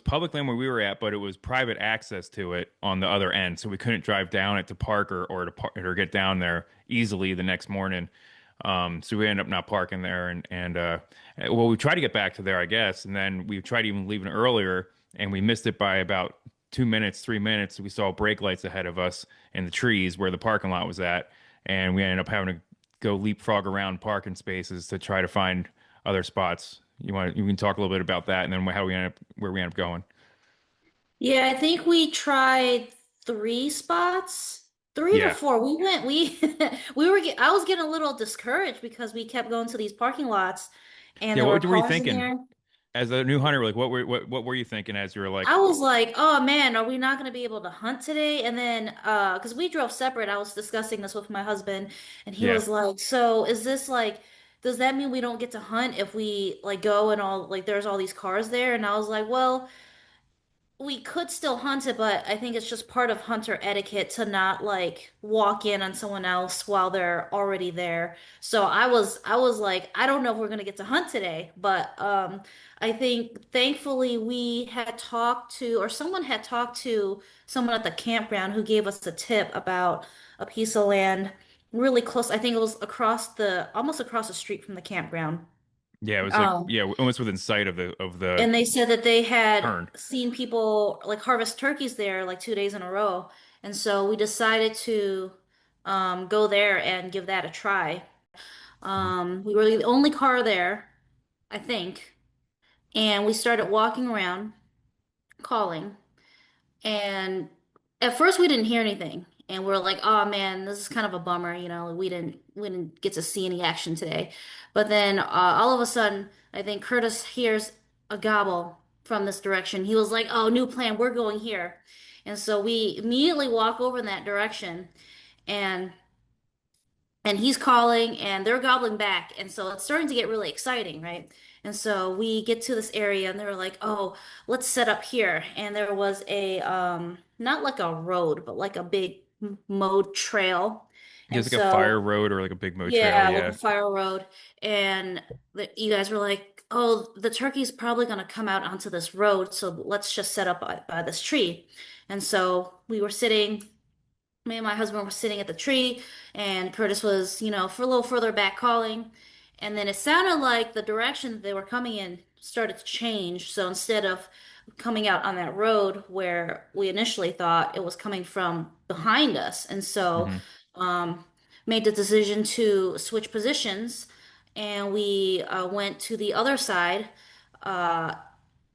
public land where we were at, but it was private access to it on the other end, so we couldn't drive down it to park or get down there easily the next morning. So we ended up not parking there, and well, we tried to get back to there, I guess, and then we tried even leaving earlier, and we missed it by about 2 minutes, 3 minutes. We saw brake lights ahead of us in the trees where the parking lot was at, and we ended up having to go leapfrog around parking spaces to try to find other spots. You can talk a little bit about that, and then how we end up where we end up going. Yeah, I think we tried three spots, three to Yeah, four. I was getting a little discouraged because we kept going to these parking lots and yeah. there were What were you cars in thinking there. as a new hunter? Like, what were you thinking as you were like, I was like, oh man, are we not going to be able to hunt today? And then, because we drove separate, I was discussing this with my husband, and he yeah, was like, so is this like, does that mean we don't get to hunt if we like go and all, like, there's all these cars there? And I was like, well, we could still hunt it, but I think it's just part of hunter etiquette to not like walk in on someone else while they're already there. So I was like, I don't know if we're gonna get to hunt today, but I think thankfully we had talked to, or someone had talked to someone at the campground who gave us a tip about a piece of land really close. I think it was almost across the street from the campground. yeah. It was like Um, yeah, almost within sight of the and they said that they had turn. seen people like harvest turkeys there like 2 days in a row. And so we decided to go there and give that a try. Mhm. We were the only car there, I think. And we started walking around calling. And at first we didn't hear anything. And we're like, oh man, this is kind of a bummer, we didn't get to see any action today. But then all of a sudden, I think Curtis hears a gobble from this direction. He was like, oh, new plan, we're going here. And so we immediately walk over in that direction. And he's calling and they're gobbling back, and so it's starting to get really exciting, right? And so we get to this area and they were like, oh, let's set up here. And there was a not like a road but like a big mowed trail. And There's like a fire so road or like a big mow trail. yeah, like a Yeah, fire road. And you guys were like, oh, the turkey's probably going to come out onto this road, so let's just set up by this tree. And so we were sitting, me and my husband were sitting at the tree, and Curtis was, for a little further back calling. And then it sounded like the direction that they were coming in started to change. So instead of coming out on that road where we initially thought it was coming from behind us, and so hmm um, made the decision to switch positions, and we went to the other side.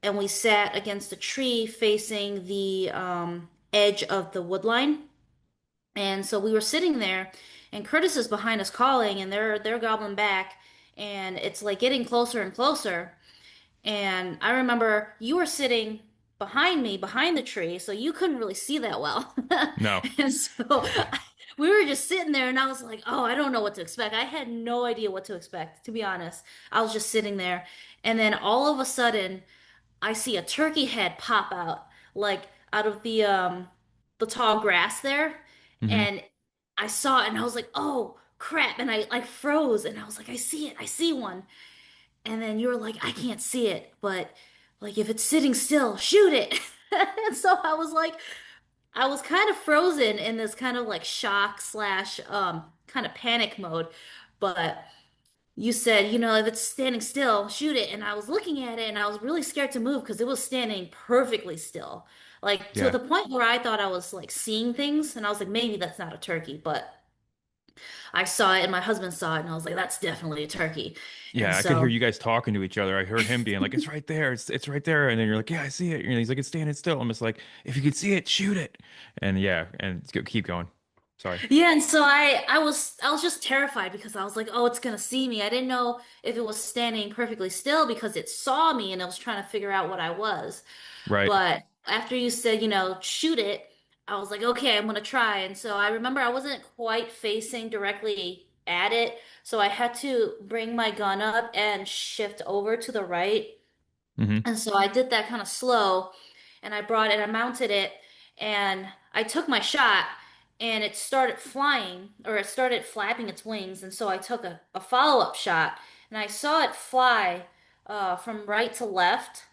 and we sat against a tree facing the edge of the wood line. And so we were sitting there, and Curtis is behind us calling, and they're gobbling back, and it's like getting closer and closer. And I remember you were sitting behind me, behind the tree, so you couldn't really see that well. No. And so we were just sitting there, and I was like, oh, I don't know what to expect. I had no idea what to expect, to be honest. I was just sitting there, and then all of a sudden, I see a turkey head pop out, like out of the tall grass there, Hmm. and I saw it, and I was like, oh crap, and I like froze, and I was like, I see it, I see one. And then you were like, I can't see it, but like if it's sitting still, shoot it. And so I was like, I was kind of frozen in this kind of like shock slash kind of panic mode. But you said, if it's standing still, shoot it. And I was looking at it and I was really scared to move because it was standing perfectly still. Like to Yeah. the point where I thought I was like seeing things and I was like, maybe that's not a turkey, but I saw it and my husband saw it and I was like, that's definitely a turkey. And Yeah, I could hear so you guys talking to each other. I heard him being like, "It's right there. It's right there." And then you're like, "Yeah, I see it." And he's like, "It's standing still." I'm just like, "If you can see it, shoot it." And yeah, and keep going. Sorry. yeah, and so I was just terrified because I was like, oh, it's gonna see me. I didn't know if it was standing perfectly still because it saw me and it was trying to figure out what I was. Right. But after you said, shoot it, I was like, okay, I'm gonna try. And so I remember I wasn't quite facing directly at it, so I had to bring my gun up and shift over to the right. Hmm. And so I did that kind of slow and I brought it, I mounted it and I took my shot and it started flying or it started flapping its wings. And so I took a follow-up shot and I saw it fly from right to left.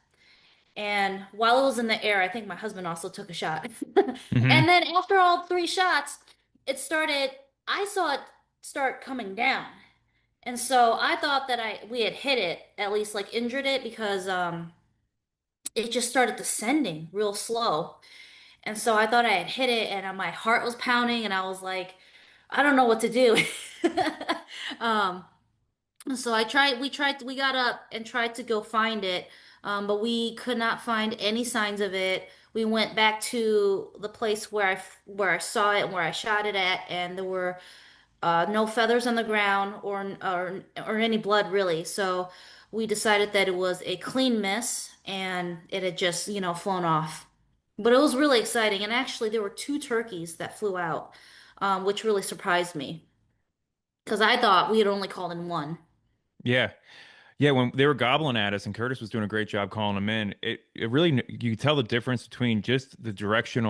And while it was in the air, I think my husband also took a shot. Hmm. And then after all three shots, it started, I saw it start coming down. And so I thought that we had hit it, at least like injured it because it just started descending real slow. And so I thought I had hit it, and my heart was pounding, and I was like, I don't know what to do. Um, so we got up and tried to go find it, but we could not find any signs of it. We went back to the place where I saw it and where I shot it at, and there were no feathers on the ground or any blood really. So we decided that it was a clean miss and it had just, flown off. But it was really exciting. And actually, there were two turkeys that flew out, which really surprised me because I thought we had only called in one. Yeah. Yeah, when they were gobbling at us and Curtis was doing a great job calling them in, it really you could tell the difference between just the direction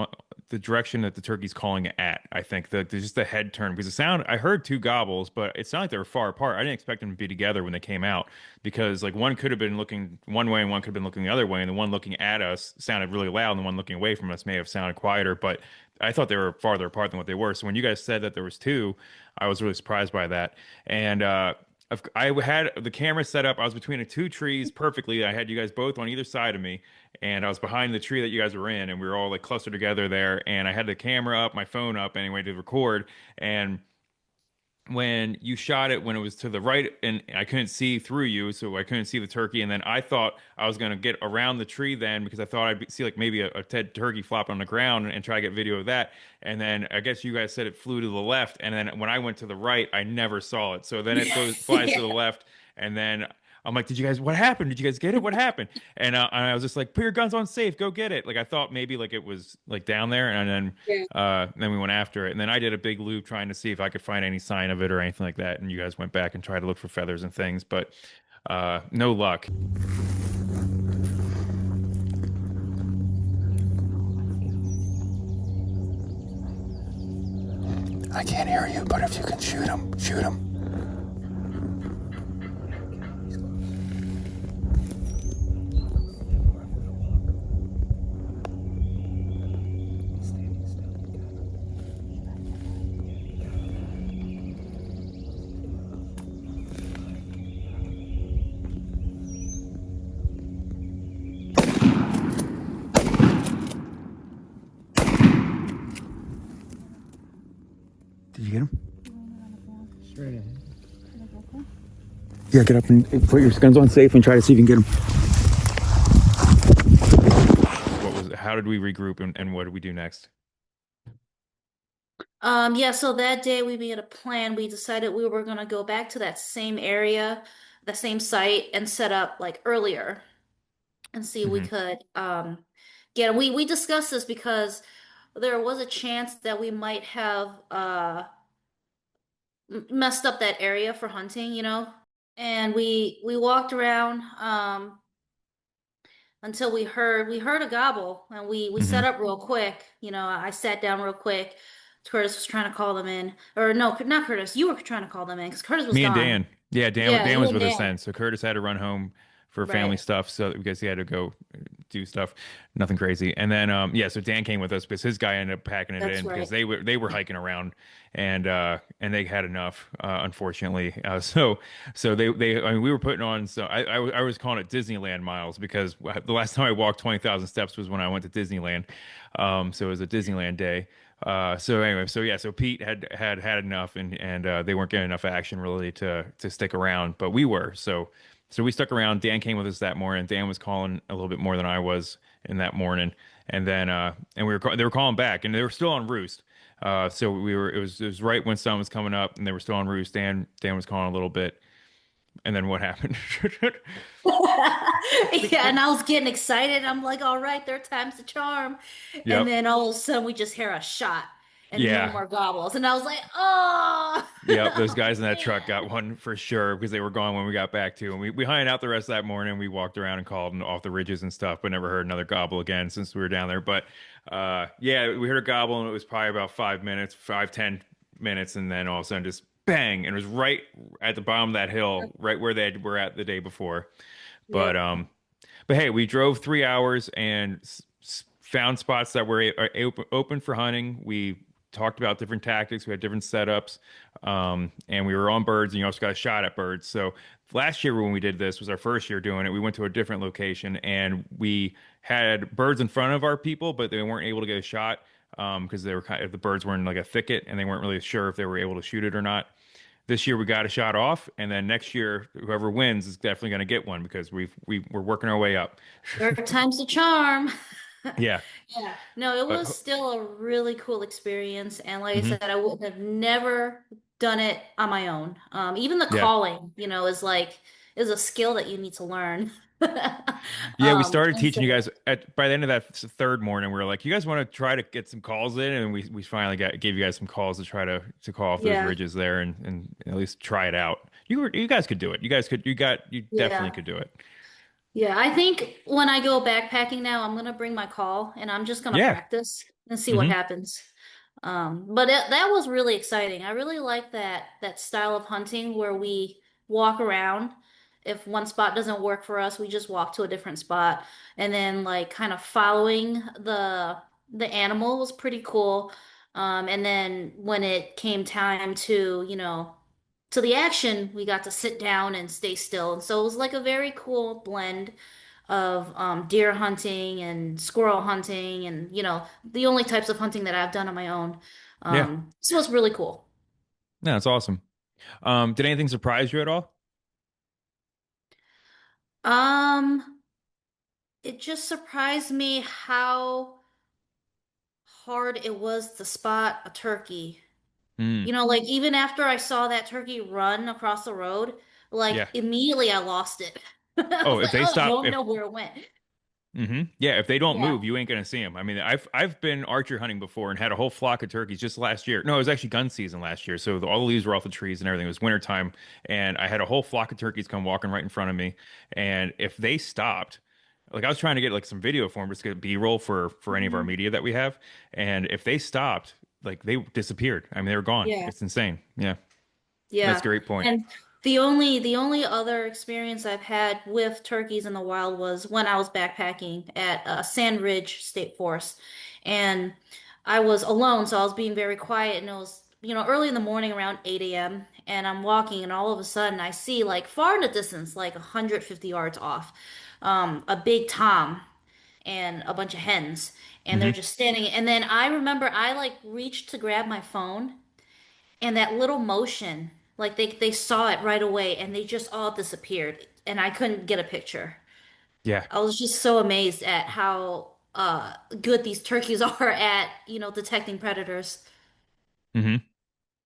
that the turkey's calling it at. I think just the head turn because the sound I heard two gobbles, but it sounded like they were far apart. I didn't expect them to be together when they came out because like one could have been looking one way and one could have been looking the other way, and the one looking at us sounded really loud, and the one looking away from us may have sounded quieter, but I thought they were farther apart than what they were. So when you guys said that there was two, I was really surprised by that. And I had the camera set up. I was between the two trees perfectly. I had you guys both on either side of me, and I was behind the tree that you guys were in, and we were all like clustered together there. And I had the camera up, my phone up anyway to record. And when you shot it when it was to the right and I couldn't see through you, so I couldn't see the turkey. And then I thought I was gonna get around the tree then because I thought see like maybe a dead turkey flop on the ground and try to get video of that. And then I guess you guys said it flew to the left, and then when I went to the right, I never saw it. So then it flies to the Yeah. left, and then I'm like, "Did you guys? What happened? Did you guys get it? What happened?" And I was just like, "Put your guns on safe. Go get it." Like I thought maybe like it was like down there, and then we went after it, and then I did a big loop trying to see if I could find any sign of it or anything like that. And you guys went back and tried to look for feathers and things, but no luck. I can't hear you, but if you can shoot him, shoot him. Did you get him? Straight ahead. Yeah, get up and put your guns on safe and try to see if you can get him. how did we regroup and what did we do next? Yeah, so that day we made a plan. We decided we were gonna go back to that same area, the same site, and set up like earlier and see if we Hmm. could get we discussed this because there was a chance that we might have messed up that area for hunting, you know. And we walked around until we heard a gobble, and we set Hmm. up real quick. You know, I sat down real quick. Curtis was trying to call them in, or no, not Curtis. You were trying to call them in because Curtis was Me and gone. Dan. Yeah, Yeah, Dan you was and with us Dan. then. So Curtis had to run home for family Right. stuff, so because he had to go do stuff, nothing crazy. And then yeah, so Dan came with us because his guy ended up packing it That's in because right. they were hiking around and they had enough unfortunately. So they I mean we were putting on so I was calling it Disneyland miles because the last time I walked 20,000 steps was when I went to Disneyland. So it was a Disneyland day. So anyway, so yeah, so Pete had enough, and they weren't getting enough action really to stick around, but we were. So we stuck around. Dan came with us that morning. Dan was calling a little bit more than I was in that morning, and then and they were calling back, and they were still on roost. So we were it was right when sun was coming up, and they were still on roost. Dan was calling a little bit, and then what happened? Yeah, and I was getting excited. I'm like, all right, third time's the charm. And Yep. then all of a sudden we just hear a shot and no Yeah. more gobbles. And I was like, oh, Yep, those guys in that truck man. got one for sure because they were gone when we got back to. And we hung out the rest of that morning. We walked around and called and off the ridges and stuff, but never heard another gobble again since we were down there. But yeah, we heard a gobble and it was probably about 5 minutes, 5, 10 minutes, and then all of a sudden just bang, and it was right at the bottom of that hill, right where they were at the day before. But Yep. hey, we drove 3 hours and found spots that were open for hunting. We talked about different tactics. We had different setups, and we were on birds, and you also got a shot at birds. So last year when we did this was our first year doing it. We went to a different location, and we had birds in front of our people, but they weren't able to get a shot because they were the birds were in like a thicket, and they weren't really sure if they were able to shoot it or not. This year we got a shot off, and then next year whoever wins is definitely going to get one because we're working our way up. Third time's the charm. Yeah. Yeah. No, it was Uh, still a really cool experience. And like I mhm. said, I would have never done it on my own. Even the Yeah. calling, is a skill that you need to learn. Yeah, we started And teaching you so guys at by the end of that third morning. We were like, "You guys want to try to get some calls in?" And we finally gave you guys some calls to try to call off those yeah, ridges there and at least try it out. You guys could do it. You definitely yeah. could do it. Yeah, I think when I go backpacking now, I'm gonna bring my call and I'm just gonna Yeah. practice and see what Hmm. happens. But that was really exciting. I really like that style of hunting where we walk around. If one spot doesn't work for us, we just walk to a different spot, and then like kind of following the animal was pretty cool. And then when it came time to, to the action, we got to sit down and stay still. And so it was like a very cool blend of deer hunting and squirrel hunting and, the only types of hunting that I've done on my own. Yeah. So it's really cool. No, that's awesome. Did anything surprise you at all? Um, it just surprised me how hard it was to spot a turkey. Mm, Like even after I saw that turkey run across the road, like yeah. immediately I lost it. I Oh, was if like, they oh, I stop, don't if know where it went. Yeah, if they don't Yeah. move, you ain't gonna see them. I mean, I've been archer hunting before and had a whole flock of turkeys just last year. No, it was actually gun season last year, so all the leaves were off the trees and everything. It was wintertime, and I had a whole flock of turkeys come walking right in front of me. And if they stopped, like I was trying to get like some video for them, just get B-roll for any of our Mhm. media that we have, and if they stopped, like they disappeared. I mean, they were gone. Yeah. It's insane. Yeah, that's a Yeah. great point. And the only other experience I've had with turkeys in the wild was when I was backpacking at Sand Ridge State Forest. And I was alone, so I was being very quiet and it was, early in the morning around 8 a.m. and I'm walking and all of a sudden I see like far in the distance, like 150 yards off, a big tom and a bunch of hens and they're Hmm. just standing and then I remember I like reached to grab my phone and that little motion, like they saw it right away and they just all disappeared and I couldn't get a picture. Yeah. I was just so amazed at good these turkeys are at, detecting predators. Hmm.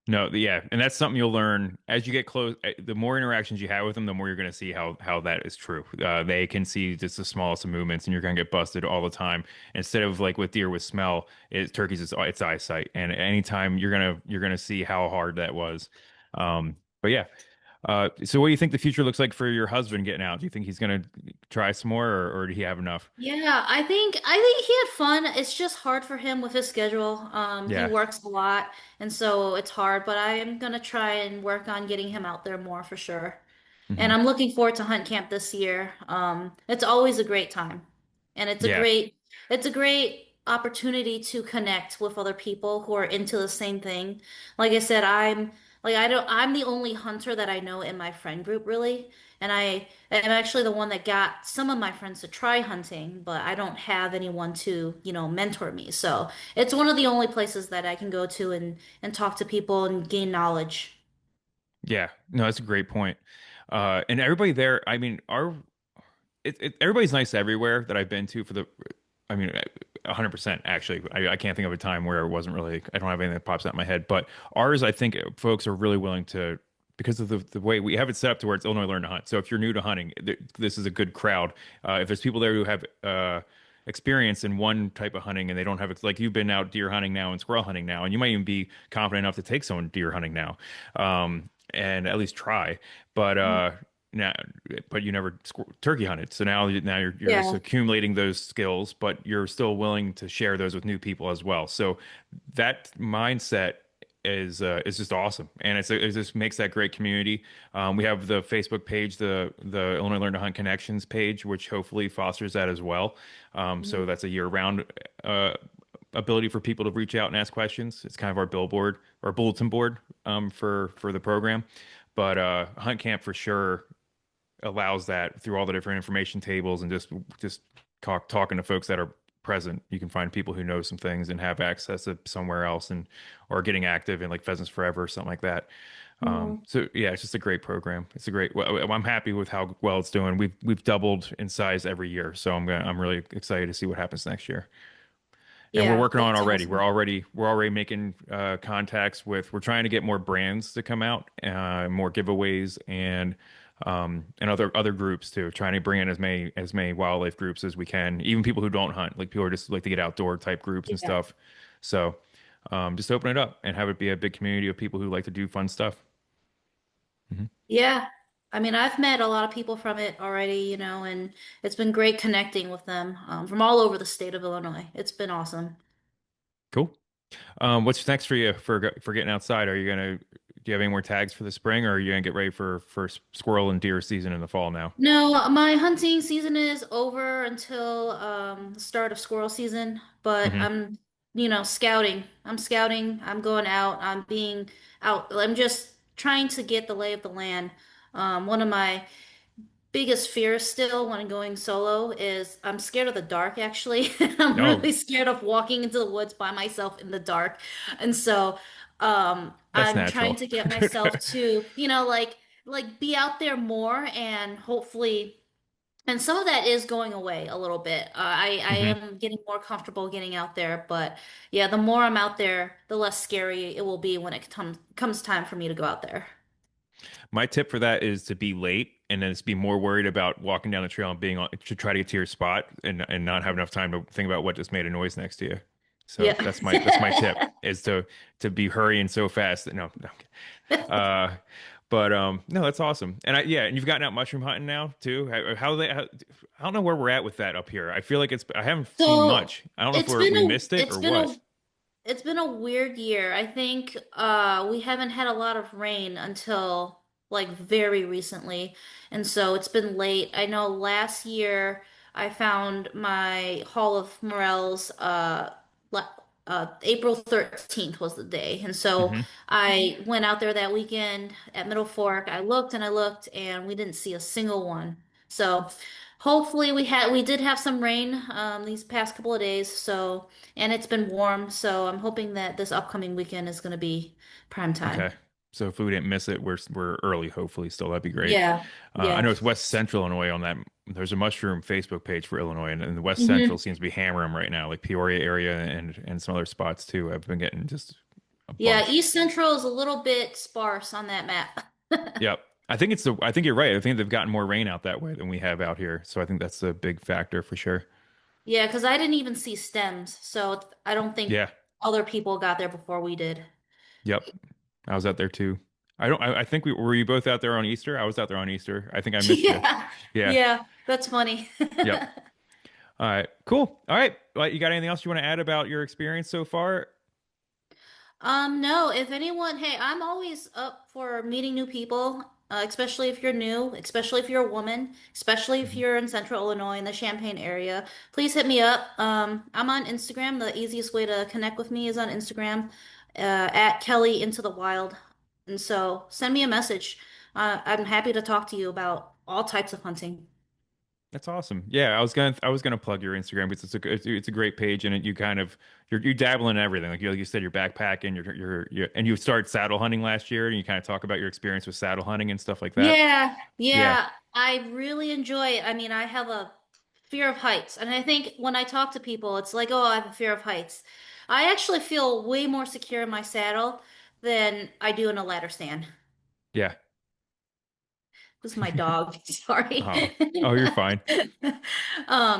No, yeah, and that's something you'll learn as you get close. The more interactions you have with them, the more you're going to see how that is true. They can see just the smallest of movements, and you're going to get busted all the time. Instead of like with deer with smell, turkeys it's eyesight, and anytime you're gonna see how hard that was. But yeah, so what do you think the future looks like for your husband getting out? Do you think he's going to try some more, or did he have enough? Yeah, I think he had fun. It's just hard for him with his schedule. He Yeah. works a lot, and so it's hard, but I am gonna try and work on getting him out there more for sure. And Hmm. I'm looking forward to hunt camp this year. It's always a great time. And Yeah. it's a great opportunity to connect with other people who are into the same thing. Like I said, I'm the only hunter that I know in my friend group really. And I am actually the one that got some of my friends to try hunting, but I don't have anyone to, mentor me. So it's one of the only places that I can go to and talk to people and gain knowledge. Yeah. No, that's a great point. And everybody there, I mean, everybody's nice everywhere that I've been to for the, I mean, 100% actually. I can't think of a time where it wasn't really, I don't have anything that pops out in my head, but ours, I think folks are really willing to, because of the way we have it set up to where it's Illinois Learn to Hunt. So if you're new to hunting, this is a good crowd. If there's people there who have, experience in one type of hunting and they don't have, like you've been out deer hunting now and squirrel hunting now, and you might even be confident enough to take someone deer hunting now, and at least try. But, now, but you never turkey hunted, so now you're just Yeah. accumulating those skills, but you're still willing to share those with new people as well. So that mindset is just awesome, and it just makes that great community. We have the Facebook page, the Illinois Learn to Hunt Connections page, which hopefully fosters that as well. So that's a year-round uh, ability for people to reach out and ask questions. It's kind of our billboard or bulletin board for the program. But Hunt Camp for sure allows that through all the different information tables and just talking to folks that are present. You can find people who know some things and have access to somewhere else and or getting active in like Pheasants Forever or something like that. Mhm. So yeah, it's just a great program. It's a great. I'm happy with how well it's doing. We've doubled in size every year, so I'm really excited to see what happens next year. And we're Yeah, working on it that's already. awesome. We're already making contacts with. We're trying to get more brands to come out, more giveaways, and other groups too. Trying to bring in as many wildlife groups as we can, even people who don't hunt, like people who just like to get outdoor type groups and Yeah. stuff. So just open it up and have it be a big community of people who like to do fun stuff. Hmm. Yeah. I mean, I've met a lot of people from it already, and it's been great connecting with them from all over the state of Illinois. It's been awesome. Cool. What's next for you for getting outside? Do you have any more tags for the spring, or are you gonna get ready for squirrel and deer season in the fall now? No, my hunting season is over until the start of squirrel season, but Hmm. scouting. I'm scouting. I'm going out. I'm being out. I'm just trying to get the lay of the land. One of my biggest fear still when going solo is I'm scared of the dark, actually. I'm No, really scared of walking into the woods by myself in the dark. And so that's I'm trying natural. to get myself to, like be out there more and hopefully and some of that is going away a little bit. I Hmm. am getting more comfortable getting out there, but yeah, the more I'm out there, the less scary it will be when it comes time for me to go out there. My tip for that is to be late and then just be more worried about walking down the trail and being on to try to get to your spot and not have enough time to think about what just made a noise next to you. So Yeah. that's my tip is to be hurrying so fast. No, no. Uh, but no, that's awesome. And yeah, and you've gotten out mushroom hunting now too. I don't know where we're at with that up here. I feel like I haven't seen So much. I don't know if it's we missed it it's or been what. a it's been a weird year. I think we haven't had a lot of rain until like very recently. And so it's been late. I know last year I found my Hall of Morels April 13th was the day. And so Hmm. I went out there that weekend at Middle Fork. I looked and I looked and we didn't see a single one. So hopefully we did have some rain these past couple of days. So and it's been warm, so I'm hoping that this upcoming weekend is going to be prime Okay. time. So if we didn't miss it, we're early. Hopefully, still that'd be great. Yeah, I yeah. know it's West Central Illinois on that. There's a mushroom Facebook page for Illinois, and the West Central Hmm. seems to be hammering 'em right now, like Peoria area and some other spots too. I've been getting just a Yeah, bunch. East Central is a little bit sparse on that map. Yep. I think you're right. I think they've gotten more rain out that way than we have out here. So I think that's a big factor for sure. Yeah, because I didn't even see stems, so I don't think Yeah. other people got there before we did. Yep. I was out there too. I think we were you both out there on Easter? I was out there on Easter. I think I missed you. Yeah, Yeah. yeah, that's funny. Yep. All right. Cool. All right. Well, you got anything else you want to add about your experience so far? No, if anyone, hey, I'm always up for meeting new people, especially if you're new, especially if you're a woman, especially if Mhm. you're in Central Illinois in the Champaign area. Please hit me up. I'm on Instagram. The easiest way to connect with me is on Instagram, at Kelly Into the Wild. And so send me a message. I'm happy to talk to you about all types of hunting. That's awesome. Yeah, I was gonna plug your Instagram because it's a great page and you kind of you dabble in everything. Like you said, you're backpacking, and you started saddle hunting last year, and you kind of talk about your experience with saddle hunting and stuff like that. Yeah, Yeah. yeah, I really enjoy it. I mean, I have a fear of heights, and I think when I talk to people, it's like, oh, I have a fear of heights. I actually feel way more secure in my saddle than I do in a ladder stand. Yeah. This is my dog. Sorry. Oh, oh, you're fine.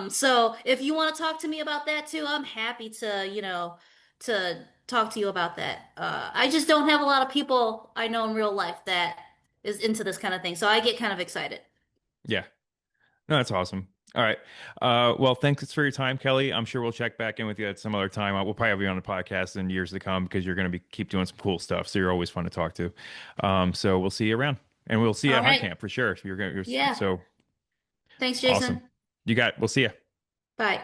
So if you want to talk to me about that too, I'm happy to, to talk to you about that. I just don't have a lot of people I know in real life that is into this kind of thing, so I get kind of excited. Yeah. No, that's awesome. All right. Well, thanks for your time, Kelly. I'm sure we'll check back in with you at some other time. We'll probably have you on the podcast in years to come because you're going to be keep doing some cool stuff. So you're always fun to talk to. So we'll see you around, and we'll see you All at Hunt right. Camp for sure. Yeah. So Thanks, awesome. Jason. You got. We'll see you. Bye.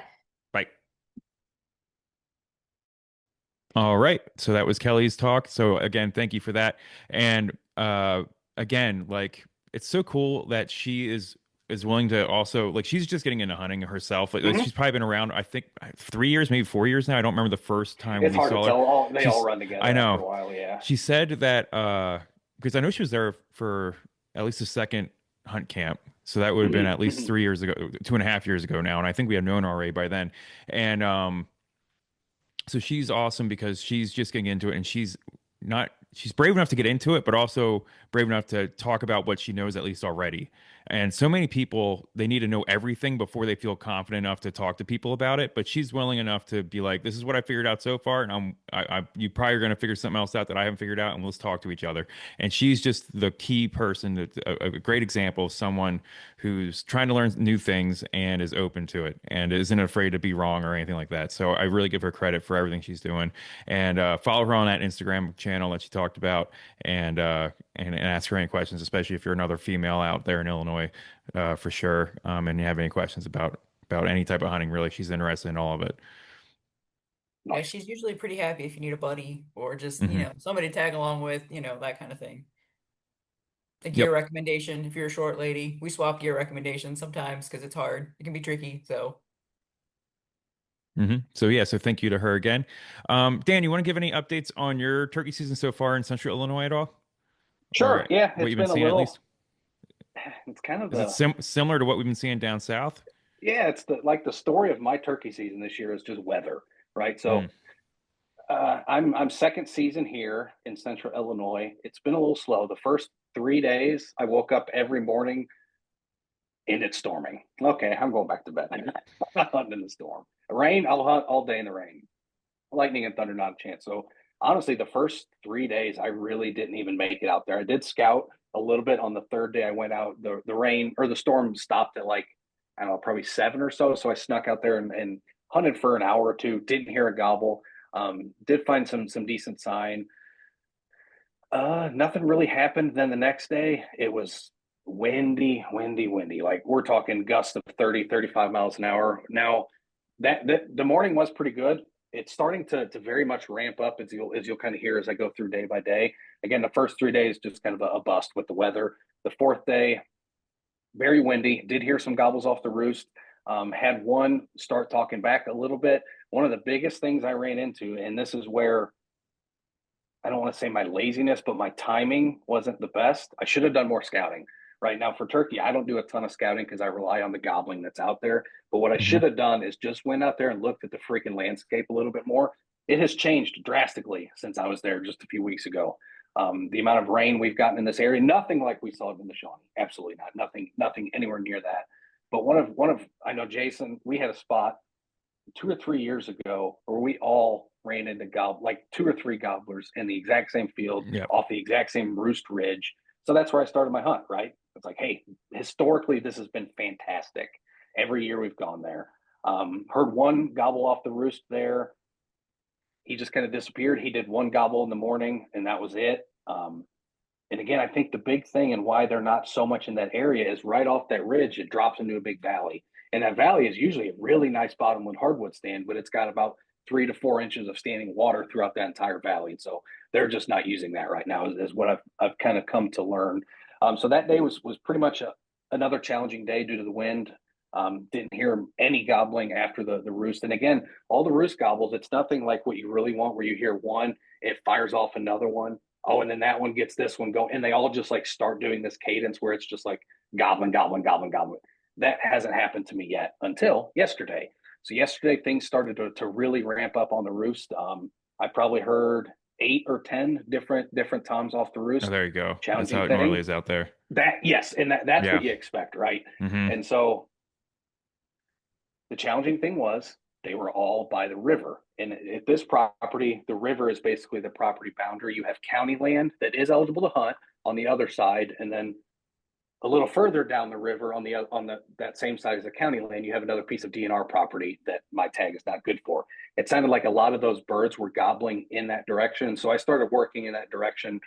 Bye. All right. So that was Kelly's talk. So again, thank you for that. And again, like it's so cool that she is willing to also like she's just getting into hunting herself. Like Hmm. she's probably been around I think 3 years, maybe 4 years now. I don't remember the first time It's we hard to saw her. tell. They all She's run I together after know. a while. Yeah. She said that because I know she was there for at least the second hunt camp. So that would have been Hmm. at least Hmm. 3 years ago, 2.5 years ago now. And I think we had known her already by then. And so she's awesome because she's just getting into it and she's brave enough to get into it, but also brave enough to talk about what she knows at least already. And so many people, they need to know everything before they feel confident enough to talk to people about it. But she's willing enough to be like, "This is what I figured out so far, and you probably are going to figure something else out that I haven't figured out, and let's talk to each other." And she's just the key person, a great example of someone who's trying to learn new things and is open to it and isn't afraid to be wrong or anything like that. So I really give her credit for everything she's doing. And follow her on that Instagram channel that she talked about, and and ask her any questions, especially if you're another female out there in Illinois, for sure. And you have any questions about any type of hunting, really, she's interested in all of it. Yeah, Nice. she's usually pretty happy if you need a buddy or just, Hmm. somebody to tag along with, that kind of thing. A gear Yep. recommendation if you're a short lady. We swap gear recommendations sometimes because it's hard. It can be tricky. So, So yeah, so thank you to her again. Dan, you want to give any updates on your turkey season so far in Central Illinois at all, Sure. or Yeah. what It's you've been been a seeing at little. least? It's kind of Is it the similar to what we've been seeing down south? yeah. It's the story of my turkey season this year is just weather, right? Mm, So I'm second season here in Central Illinois. It's been a little slow. The first 3 days, I woke up every morning and it's storming. Okay, I'm going back to bed. I'm not hunting in the storm. Rain, I'll hunt all day in the rain. Lightning and thunder, not a chance. So honestly, the first 3 days, I really didn't even make it out there. I did scout a little bit on the third day. I went out. The rain or the storm stopped at like I don't know, probably seven or so. So I snuck out there and hunted for an hour or two. Didn't hear a gobble. Did find some decent sign. Nothing really happened. Then the next day, it was windy, windy, windy. Like we're talking gusts of 30, 35 miles an hour. Now, that the morning was pretty good. It's starting to very much ramp up as you'll kind of hear as I go through day by day. Again, the first 3 days just kind of a bust with the weather. The fourth day, very windy. Did hear some gobbles off the roost. Had one start talking back a little bit. One of the biggest things I ran into, and this is where I don't want to say my laziness, but my timing wasn't the best. I should have done more scouting. Right now for turkey, I don't do a ton of scouting because I rely on the gobbling that's out there. But what I Hmm. should have done is just went out there and looked at the freaking landscape a little bit more. It has changed drastically since I was there just a few weeks ago. The amount of rain we've gotten in this area, nothing like we saw in the Shawnee. Absolutely not. Nothing anywhere near that. But I know Jason, we had a spot 2 or 3 years ago where we all ran into like 2 or 3 gobblers in the exact same field Yep. off the exact same roost ridge. So that's where I started my hunt, right? It's like, hey, historically, this has been fantastic. Every year we've gone there. Heard one gobble off the roost there. He just kind of disappeared. He did one gobble in the morning, and that was it. And again, I think the big thing and why they're not so much in that area is right off that ridge, it drops into a big valley. And that valley is usually a really nice bottomland hardwood stand, but it's got about 3 to 4 inches of standing water throughout that entire valley. And so they're just not using that right now, is what I've kind of come to learn. So that day was pretty much another challenging day due to the wind. Didn't hear any gobbling after the roost. And again, all the roost gobbles, it's nothing like what you really want, where you hear one, it fires off another one. Oh, and then that one gets this one going. And they all just like start doing this cadence where it's just like gobbling, gobbling, gobbling, gobbling. That hasn't happened to me yet until yesterday. So yesterday things started to really ramp up on the roost. I probably heard 8 or 10 different toms off the Oh, roost. there you go. That's how Challenging it normally thing. is out there. That yes, and that's Yeah. what you expect, right? Hmm. And so the challenging thing was they were all by the river. And at this property, the river is basically the property boundary. You have county land that is eligible to hunt on the other side, and then a little further down the river on the that same side as the county land, you have another piece of DNR property that my tag is not good for. It sounded like a lot of those birds were gobbling in that direction, so I started working in that direction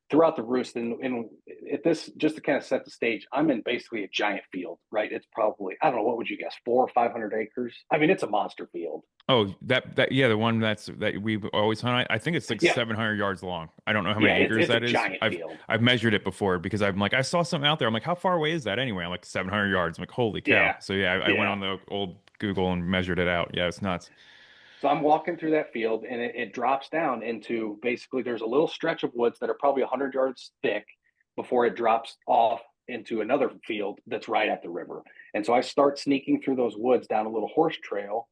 throughout the roost. And at this, just to kind of set the stage, I'm in basically a giant field, right? It's probably, I don't know, what would you guess, 400 or 500 acres? I mean, it's a monster field. Oh, that yeah, the one that we always hunt. I think it's like Yeah, 700 yards long. I don't know how yeah, many acres it's a that is. giant I've field. I've measured it before because I'm like I saw something out there. I'm like, how far away is that anyway? I'm like 700 yards. I'm like, holy cow. Yeah, So yeah, I went yeah. on the old Google and measured it out. Yeah, it's nuts. So I'm walking through that field, and it drops down into basically there's a little stretch of woods that are probably 100 yards thick before it drops off into another field that's right at the river. And so I start sneaking through those woods down a little horse trail.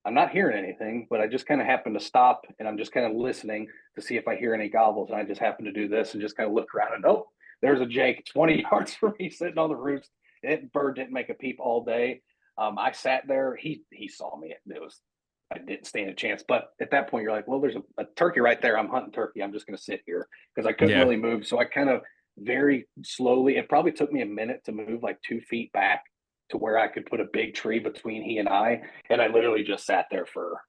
I'm not hearing anything, but I just kind of happen to stop, and I'm just kind of listening to see if I hear any gobbles. And I just happen to do this and just kind of look around, and oh, there's a Jake 20 yards from me sitting on the roost. That bird didn't make a peep all day. I sat there. He saw me. I didn't stand a chance. But at that point, you're like, well, there's a turkey right there. I'm hunting turkey. I'm just going to sit here because I couldn't Yeah. really move. So I kind of very slowly, it probably took me a minute to move like 2 feet back to where I could put a big tree between he and I. And I literally just sat there for,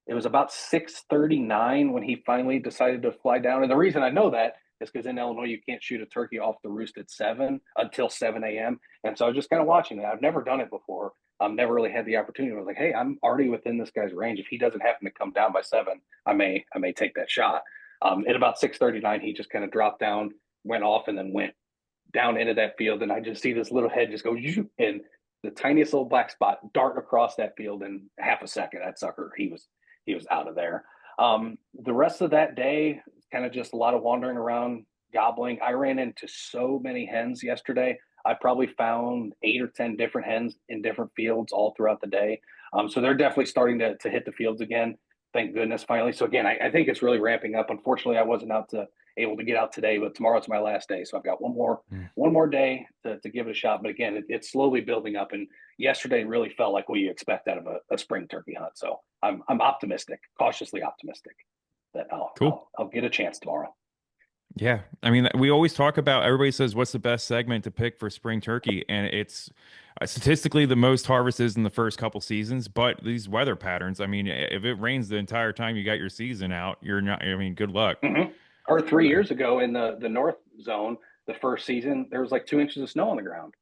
it was about 6:39 when he finally decided to fly down. And the reason I know that is because in Illinois, you can't shoot a turkey off the roost at 7 until 7 a.m. And so I was just kind of watching it. I've never done it before. Never really had the opportunity. I was like, hey, I'm already within this guy's range. If he doesn't happen to come down by 7, I may take that shot. At about 6:39, he just kind of dropped down, went off, and then went down into that field. And I just see this little head just go, and the tiniest little black spot dart across that field in half a second. That sucker, he was out of there. The rest of that day, kind of just a lot of wandering around, gobbling. I ran into so many hens yesterday. I probably found 8 or 10 different hens in different fields all throughout the day. So they're definitely starting to hit the fields again. Thank goodness, finally. So again, I think it's really ramping up. Unfortunately, I wasn't able to get out today, but tomorrow's my last day, so I've got one more day to give it a shot. But again, it's slowly building up, and yesterday really felt like what you expect out of a spring turkey hunt. So I'm optimistic, cautiously optimistic that I'll, Cool. I'll I'll get a chance tomorrow. Yeah. I mean, we always talk about, everybody says, what's the best segment to pick for spring turkey? And it's statistically the most harvested in the first couple seasons. But these weather patterns, I mean, if it rains the entire time you got your season out, you're not, I mean, good luck. Mm-hmm. Or 3 years ago in the north zone, the first season, there was like 2 inches of snow on the ground.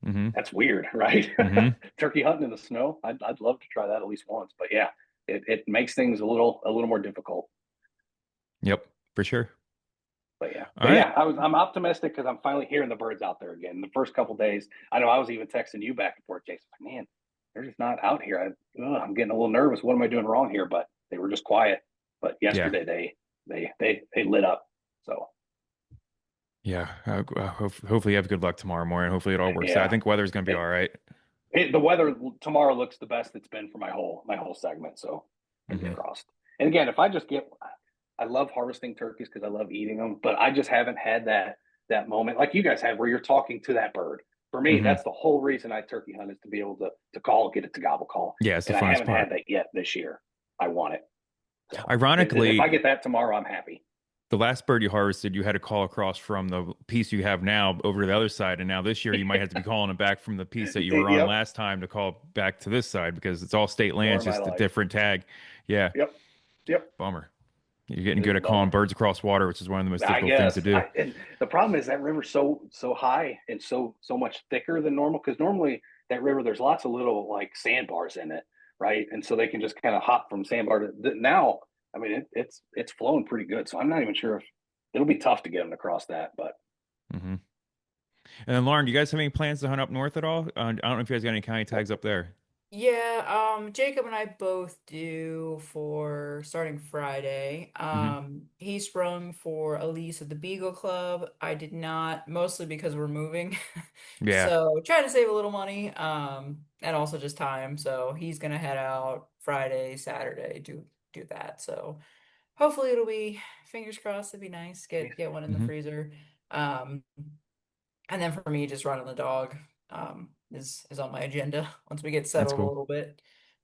Hmm. That's weird, right? Hmm. Turkey hunting in the snow. I'd love to try that at least once. But yeah, it makes things a little more difficult. Yep, for sure. But yeah, All right. I'm optimistic because I'm finally hearing the birds out there again. The first couple days, I know I was even texting you back and forth, Jason. Like, man, they're just not out here. I'm getting a little nervous. What am I doing wrong here? But they were just quiet. But Yeah. yesterday they lit up. So Yeah. Hopefully you have good luck tomorrow morning. Hopefully it all works out. I yeah, think weather's going to be it, all right. the weather tomorrow looks the best it's been for my whole segment. So fingers Hmm. crossed. And again, if I just get, I love harvesting turkeys because I love eating them, but I just haven't had that moment like you guys had where you're talking to that bird. For me, Hmm. that's the whole reason I turkey hunt is to be able to call, get it to gobble call, Yeah, it's the and I funnest haven't had part. that yet this year. I want it. So if I Ironically, get that tomorrow, I'm happy. the last bird you harvested, you had to call across from the piece you have now over to the other side, and now this year you might have to be calling it back from the piece that you were on Yep, last time to call back to this side because it's all state land, story it's of my just a life. different tag. Yeah, Yep, yep. bummer. You're getting It is good a at calling bummer. birds across water, which is one of the most I difficult things to guess. do. And the problem is that river's so high and so much thicker than normal because normally that river there's lots of little like sandbars in it, right? And so they can just kind of hop from sandbar to now. I mean, it's flowing pretty good. So I'm not even sure if it'll be tough to get them to cross that, but Hmm. And then, Lauren, do you guys have any plans to hunt up north at all? I don't know if you guys got any county tags up there. Yeah, Jacob and I both do for starting Friday. Hmm. He sprung for Elise at the Beagle Club. I did not, mostly because we're moving. Yeah, So trying to save a little money, and also just time. So he's gonna head out Friday, Saturday, do that. So hopefully it'll be fingers crossed, it'd be nice. Get one in the hmm, freezer. Um, and then for me, just running the dog is on my agenda once we get that's settled a cool. little bit.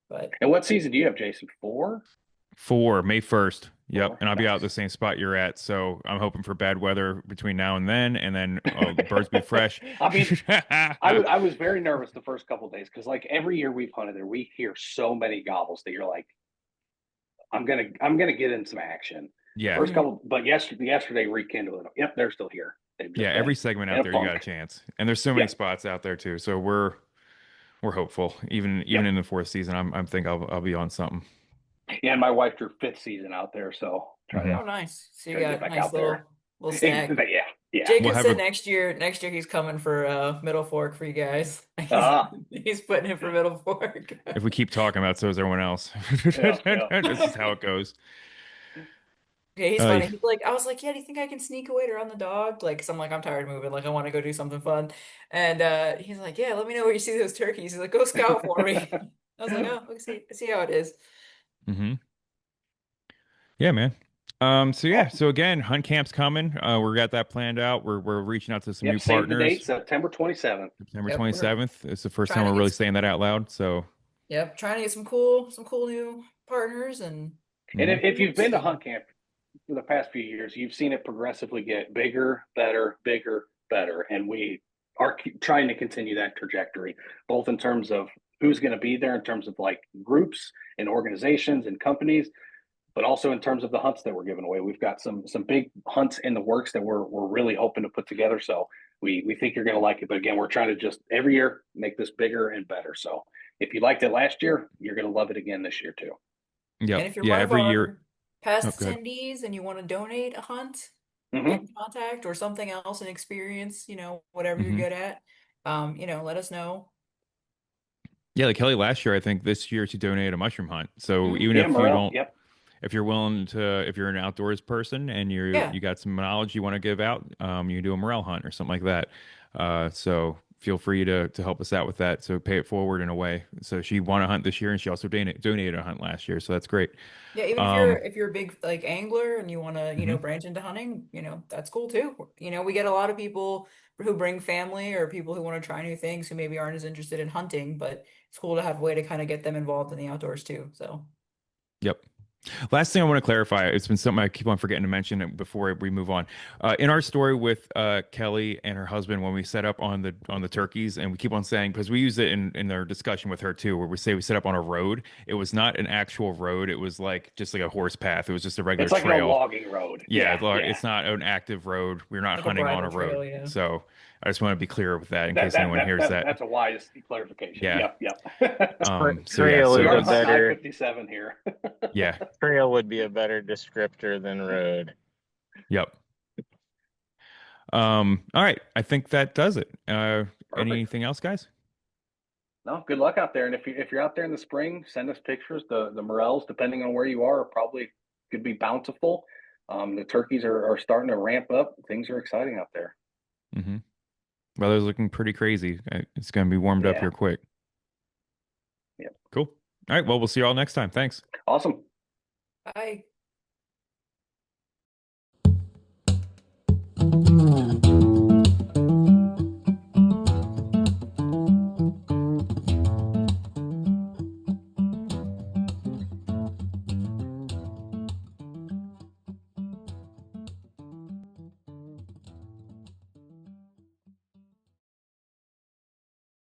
But and what season do you have, Jason? Four? For May 1st. Yep. Four? And I'll be out the Nice. same spot you're at. So I'm hoping for bad weather between now and then the birds be fresh. I mean, I was very nervous the first couple of days because like every year we've hunted there, we hear so many gobbles that you're like, I'm gonna get in some action. The Yeah. first mhm. couple, but yesterday rekindled. Yep, they're still here. They've Yeah. just Every been segment in out a there, you got a funk. chance. And there's so many Yep, spots out there too. So we're hopeful. Even yep, in the fourth season, I'm think I'll be on something. yeah. And my wife drew fifth season out there, so Hmm. Oh, nice. So you try to get got a back nice out there. little stack. Yeah, yeah. We'll Jacob have said a next year he's coming for Middle Fork for you guys. Ah, He's putting it for Middle Fork. if we keep talking about so is everyone else. yeah, yeah. This is how it goes. Yeah, he's Uh, funny. He's like, I was like, yeah, do you think I can sneak away to run the dog? Like, cause I'm like, I'm tired of moving. Like, I want to go do something fun. And he's like, yeah, let me know where you see those turkeys. He's like, go scout for me. I was like, oh, let's see how it is. hmm. Yeah, man. So yeah, Awesome. so again, hunt camp's coming. We got that planned out. We're reaching out to some new Yep. Save the date, partners. September 27th. September Yep, we're 27th. It's the first time trying to we're get really saying that out loud. So, trying to get some cool new partners and And mhm. if you've groups been to and hunt camp for the past few years, you've seen it progressively get bigger, better, bigger, better, and we are trying to continue that trajectory, both in terms of who's going to be there, in terms of like groups and organizations and companies, but also in terms of the hunts that we're giving away. We've got some big hunts in the works that we're really hoping to put together. So we think you're going to like it. But again, we're trying to just every year make this bigger and better. So if you liked it last year, you're going to love it again this year too. Yep. if you're Yeah, one of every year. our past Oh, good. attendees and you want to donate a hunt, get Mm-hmm. in contact or something else, an experience, whatever you're Hmm. good at. Let us know. Yeah, like Kelly last year, I think this year she donated a mushroom hunt. So Hmm. even Yeah, if you Morel. don't, Yep. if you're willing to, if you're an outdoors person and Yeah. you got some knowledge you want to give out, you can do a morel hunt or something like that. So feel free to help us out with that. So pay it forward in a way. So she won a hunt this year and she also donated a hunt last year. So that's great. Yeah, even if you're Um, if you're a big like angler and you want to, mhm. branch into hunting, that's cool too. We get a lot of people who bring family or people who want to try new things who maybe aren't as interested in hunting, but it's cool to have a way to kind of get them involved in the outdoors too. So, Yep. Last thing I want to clarify, it's been something I keep on forgetting to mention before we move on. In our story with Kelly and her husband, when we set up on the turkeys, and we keep on saying because we use it in our discussion with her too, where we say we set up on a road. It was not an actual road. It was like just like a horse path. It was just a regular It's like a trail. logging road. Yeah, Yeah, yeah. it's not an active road. We're not like a hunting on bridle a road. trail, yeah. So I just want to be clear with that in That case that anyone that, hears that that. that's a wise clarification. Yeah. Yep, yep. So yeah. Trail We is So a aren't hunting better I-57 here. yeah. trail would be a better descriptor than road. Yep. All right. I think that does it. Perfect. Anything else, guys? No, good luck out there. And if you're out there in the spring, send us pictures. The morels, depending on where you are probably be bountiful. The turkeys are starting to ramp up. Things are exciting out there. Mm-hmm. Weather's looking pretty crazy. It's going to be warmed up Yeah. here quick. Yeah. Cool. All right. Well, we'll see you all next time. Thanks. Awesome. Bye.